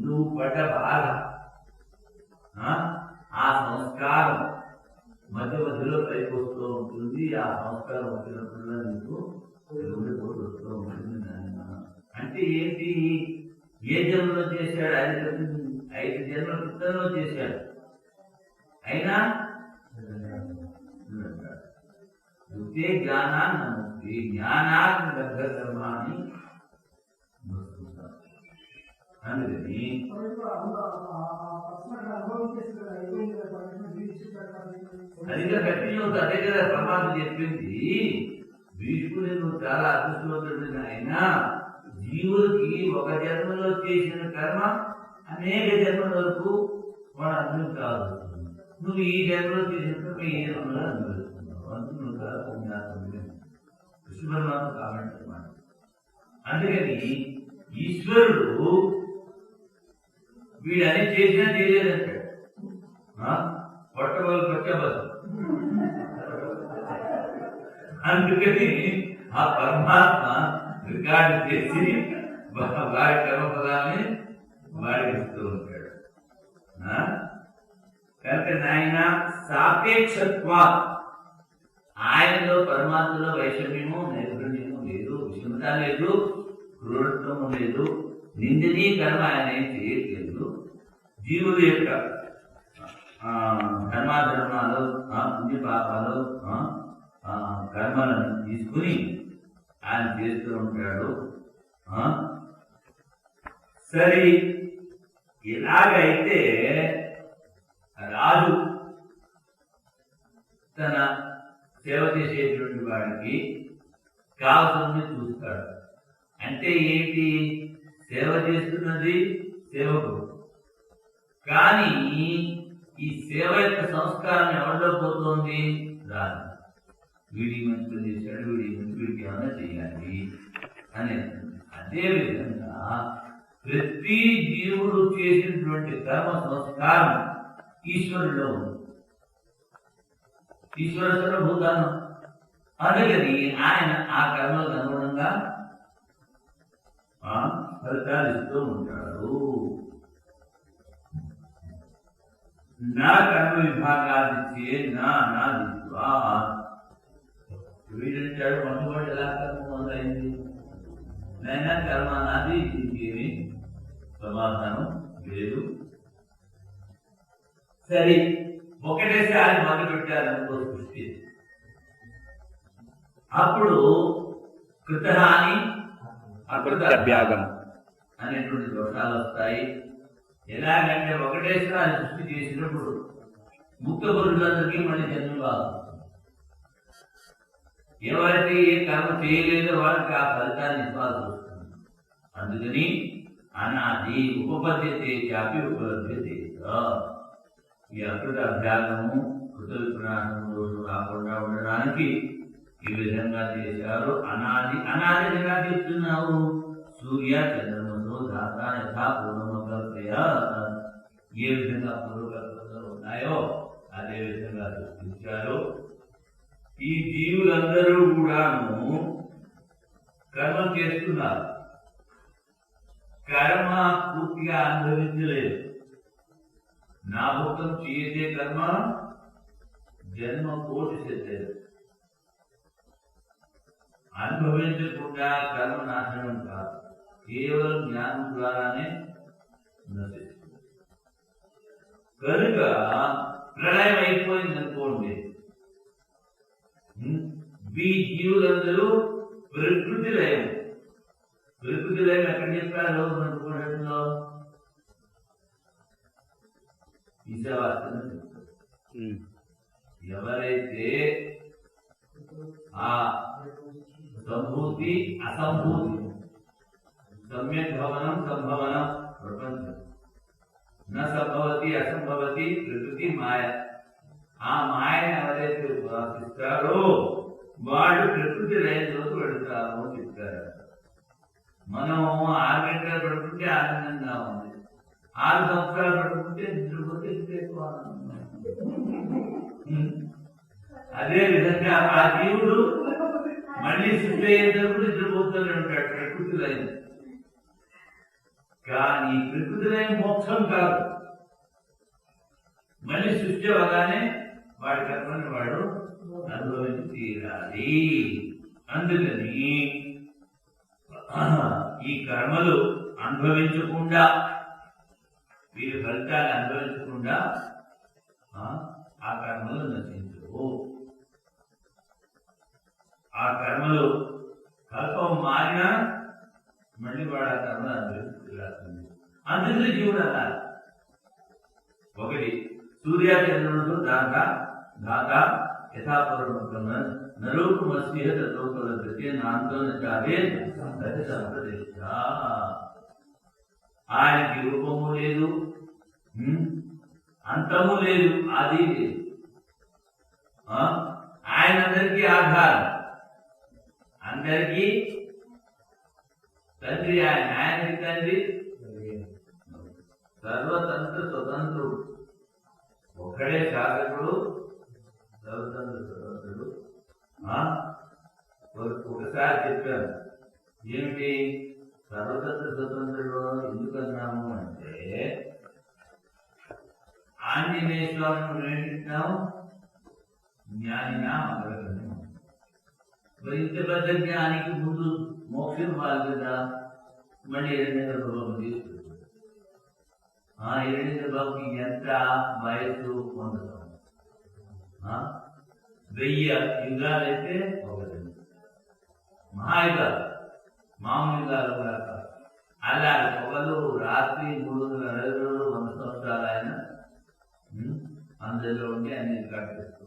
నువ్వు పడ్డ బాధ, ఆ సంస్కారం మధ్య మధ్యలో పైకి వస్తూ ఉంటుంది. ఆ సంస్కారం వచ్చినప్పుడు నీకు ఉండిపోతూ వస్తూ ఉంటుంది. అంటే ఏంటి, ఏ జన్మలో చేశాడు, 5 జన్మల క్రితంలో చేశాడు. అయినా యుక్తే జ్ఞానాన్ని జ్ఞానాన్ని దగ్గరమాని అందుకని అదిగా కంటిన్యూ అవుతుంది. అదే కదా పరమాత్మ చెప్పింది. భీష్ముని నువ్వు చాలా అదృష్టవంతుడు ఆయన. జీవులకి ఒక జన్మలో చేసిన కర్మ అనేక జన్మల వరకు వాడు అర్థం కాదు. నువ్వు ఈ జన్మలో చేసిన కర్మ ఈ జన్మలో అనుభవిస్తున్నావు. అందుకు నువ్వు చాలా పుణ్యాత్ముడు. కృష్ణ పరమాత్మ కామెంట్ అన్నమాట. అందుకని ఈశ్వరుడు వీడని చేసినా చేయలేదంటాడు. పట్టబలు పట్టబలు. అందుకని ఆ పరమాత్మ రికార్డు చేసి వాడి కర్మపదాన్ని వాడికి ఇస్తూ ఉంటాడు. కనుక నాయన సాపేక్షత్వ ఆయనలో పరమాత్మలో వైషమ్యము నైపుణ్యము లేదు, విషమత లేదు, క్రూరత్వము లేదు, నిందినీ కర్మ ఆయన ఏం చేయట్లేదు. జీవుల యొక్క ధర్మాధర్మాలు పుణ్య పాపాలు కర్మలను తీసుకుని ఆయన చేస్తూ ఉంటాడు. సరే, ఎలాగైతే రాజు తన సేవ చేసేటువంటి వాడికి కావాల్సింది చూస్తాడు. అంటే ఏంటి? సేవ చేస్తున్నది సేవకుడు, కానీ ఈ సేవ యొక్క సంస్కారం ఎవరిలో పోతుంది? రాజు. వీడి మంచి చేశాడు, వీడికి ఏమైనా చేయాలి అని. అదేవిధంగా ప్రతి జీవుడు చేసినటువంటి కర్మ సంస్కారం ఈశ్వరులో ఉంది. ఈశ్వర సర్వభూతానం. అందుకని ఆయన ఆ కర్మలకు అనుగుణంగా ఫలితాలు ఇస్తూ ఉంటాడు. నా కర్మ విభాగాదిచ్చే నా దిత్వా. వీడంటాడు మొట్టమొదటి ఎలా కర్మ మొదలైంది? నైనా కర్మ నాది, ఇంకేమి సమాధానం లేదు. సరే, ఒకటేసారి మొదలు పెట్టారనుకో సృష్టి. అప్పుడు కృతహాని అకృతభ్యాగం అనేటువంటి దోషాలు వస్తాయి. ఎలాగంటే ఒకటేసారి సృష్టి చేసినప్పుడు ముక్త పురుషులందరికీ మళ్ళీ జన్మ కాదు. ఎవరైతే ఏ కర్మ చేయలేదో వాళ్ళకి ఆ ఫలితాన్ని ఇవ్వాల్సి వస్తుంది. అందుకని అనాది ఉపపద్యతే చాపి ఉపలభ్యతే. ఈ అకృత అభ్యాగము కృత విప్రాసము దోషం రాకుండా ఉండడానికి ఈ విధంగా చేశారు. అనాది ఎలా చెప్తున్నావు? సూర్య చంద్రమతో ధాత యథా పూర్వమకల్పయ. ఏ విధంగా పూర్వకల్పనలు ఉన్నాయో అదే విధంగా సృష్టించారు. ఈ జీవులందరూ కూడాను కర్మ చేస్తున్నారు. కర్మ పూర్తిగా అనుభవించలేదు. నా భూతం చేయతే కర్మ జన్మ కోటి సెత్తలేదు. అనుభవించకుండా కర్మ నాశనం కాదు, కేవలం జ్ఞానం ద్వారానే నశిస్తుంది. కనుక ప్రళయం అయిపోయింది అనుకోండి, ఈ జీవులందరూ ప్రకృతి లయం. ప్రకృతి లయం ఎక్కడ చెప్పారు? అనుకోవడంలో ఈశావాస్యం చెప్తారు. ఎవరైతే ఆ సంభూతి అసంభూతి, సమ్యక్ భవనం సంభవనం ప్రపంచం, నా సంభవతి అసంభవతి ప్రకృతి మాయ. ఆ మాయను ఎవరైతే ఉపాసిస్తారో వాళ్ళు ప్రకృతి లయంలోకి వెళుతారు అని చెప్తారు. మనం 6 గంటలు పడుకుంటే ఆనందంగా ఉంది, 6 సంవత్సరాలు పడుకుంటే నిద్రపోతే ఇంకా ఎక్కువ ఆనందంగా ఉంది. అదే విధంగా ఆ జీవుడు మళ్ళీ సృష్టి అయ్యేటప్పుడు నిద్రపోతూనే ఉంటాడు ప్రకృతి లయం. కానీ ప్రకృతి లయం మోక్షం కాదు. మళ్ళీ సృష్టి అవగానే వాడి కర్మని వాడు అనుభవించి తీరాలి. అందుకని ఈ కర్మలు అనుభవించకుండా, వీరి ఫలితాన్ని అనుభవించకుండా ఆ కర్మలు నశించవు. ఆ కర్మలు కల్పం మారినా మళ్ళీ వాడు ఆ కర్మలు అనుభవించాల్సింది. అందుకు జీవుడు అన్నారు. ఒకటి సూర్యచంద్రుడు దాత యథాపూర్వకంగా నరూపు మస్తిహ తత్వలభ్యతే నాంతోచారే గతి సంప్రదిష్ట. ఆయనకి రూపము లేదు, అంతము లేదు, అది లేదు. ఆయన అందరికీ ఆధారం, అందరికీ తండ్రి. ఆయనకి తండ్రి సర్వతంత్ర స్వతంత్రుడు, ఒక్కడే శాసకుడు, సర్వతంత్ర స్వతంత్రుడు. ఒకసారి చెప్పారు, ఏమిటి సర్వతంత్ర స్వతంత్రుడు ఎందుకన్నాము అంటే, ఆంజనేయ స్వామిని నేర్చుకున్నాము జ్ఞానినా అగ్రగణ్యం. మరి ఇంత పెద్ద జ్ఞానికి ముందు మోక్షం కాదు కదా, మళ్ళీ 200 రూపాయలు తీసుకుంటారు. 200 రూపాయలకి ఎంత వయస్సు పొందుతాం? 1000 యుగాలు అయితే ఒకటి మహాయుగాలు, మామూలు యుగాలు కూడా కాదు. అలా పొగలు రాత్రి 360 100 సంవత్సరాలు ఆయన అందులో ఉండి అన్ని కట్టిస్తూ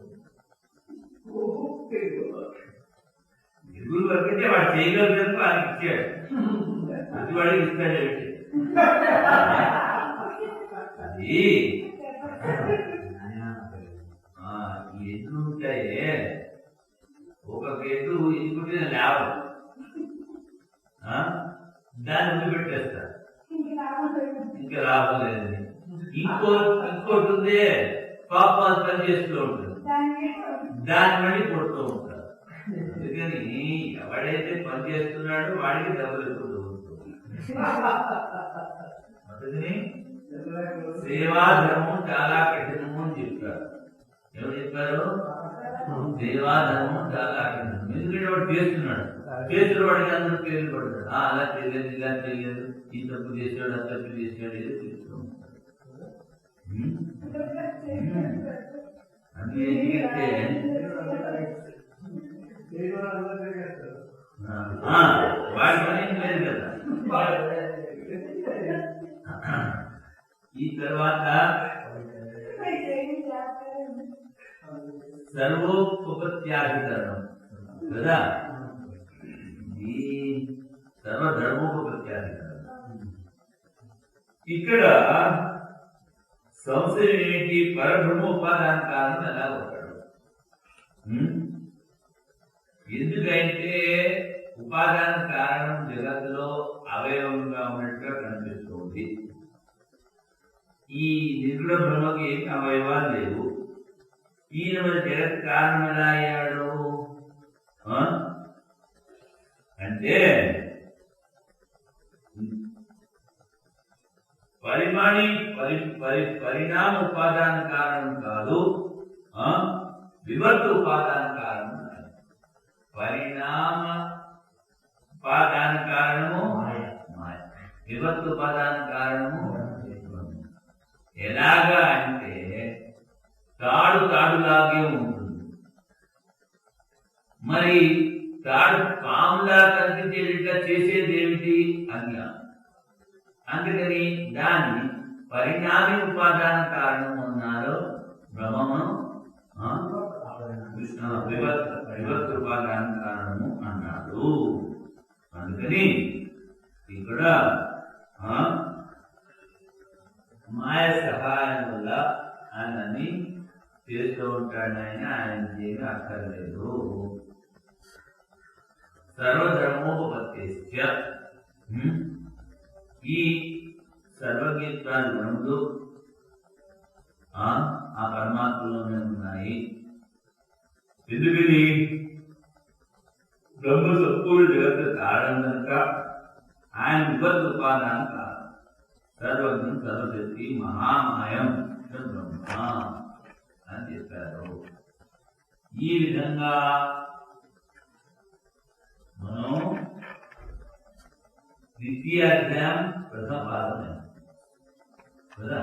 ఎగురు వరకంటే వాడు చేయగలిగినందుకు ఆయనకి ఇచ్చాడు, ప్రతి వాడికి ఇస్తాడు. అది ఎద్దులు ఉంటాయే, ఒక ఎద్దు ఇంకొంటే లేవదు, దాన్ని వదిలిపెట్టేస్తారు, ఇంకా లాభం లేదని. ఇంకోటి ఉంది, పాపాలు పని చేస్తూ ఉంటుంది, దాన్ని మళ్ళీ కొడుతూ ఉంటారు. అందుకని ఎవడైతే పని చేస్తున్నాడో వాడికి డబ్బులు ఎక్కువ దొరుకుతుంది. అందుకని సేవాధర్మం చాలా కఠినము అని చెప్పారు. ఎవరు చెప్పారు? సేవాధర్మం చాలా కఠినం. ఎందుకంటే వాడు చేస్తున్నాడు, చేసిన వాడికి అందరూ పేర్లు పడతాడు. అలా చేయలేదు, ఇలా చేయలేదు, ఈ తప్పు చేసాడు, ఆ తప్పు చేసాడు, ఏదో చేస్తూ ఉంటాడు. అది ఎందుకంటే వాడి పని లేదు కదా. ఈ తర్వాత సర్వోపత్యాధికరణం కదా, ఈ సర్వధర్మోపత్యాధికరణం. ఇక్కడ సంశయం ఏంటి? పరబ్రహ్మ ఉపాదాన కారణం ఎలా ఉంటాడు? ఎందుకంటే ఉపాదాన కారణం జగత్తులో అవయవంగా ఉన్నట్టుగా కనిపిస్తుంది. ఈ నిర్గుణ బ్రహ్మకి ఏమి అవయవాలు లేవు. ఈయన మరి జగత్ కారణం ఎలా అయ్యాడు అంటే, పరిణామ ఉపాదాన కారణం కాదు, వివర్త ఉపాదాన కారణం. పరిణామ ఉపాదాన కారణము మాయ, వివర్త ఉపాదాన కారణము. ఎలాగా అంటే తాడులాగే ఉంటుంది, మరి తాడు పాములా కనిపించేదిగా చేసేది ఏమిటి? అజ్ఞానం. అందుకని దాన్ని పరిణామి ఉపాదాన కారణం అన్నారు, బ్రహ్మము వివర్త ఉపాదాన కారణము అన్నాడు. అందుకని ఇక్కడ మాయ సహాయం వల్ల ఆయనని చేస్తూ ఉంటాడు. ఆయన ఏమీ అక్కర్లేదు. సర్వధర్మోపత్తిశ్చ, ఈ సర్వగీతాలు రెండు ఆ పరమాత్మలోనే ఉన్నాయి. ఎందుకని? బ్రహ్మ సంపూర్ణ జగత్తు కారణం కనుక ఆయన వివర్త ఉపాదాన కారణం. సర్వజ్ఞం సర్వశక్తి మహామాయం బ్రహ్మ అని చెప్పారు. ఈ విధంగా మనం ద్వితీయాధ్యాయం ప్రథమ పాదం కదా.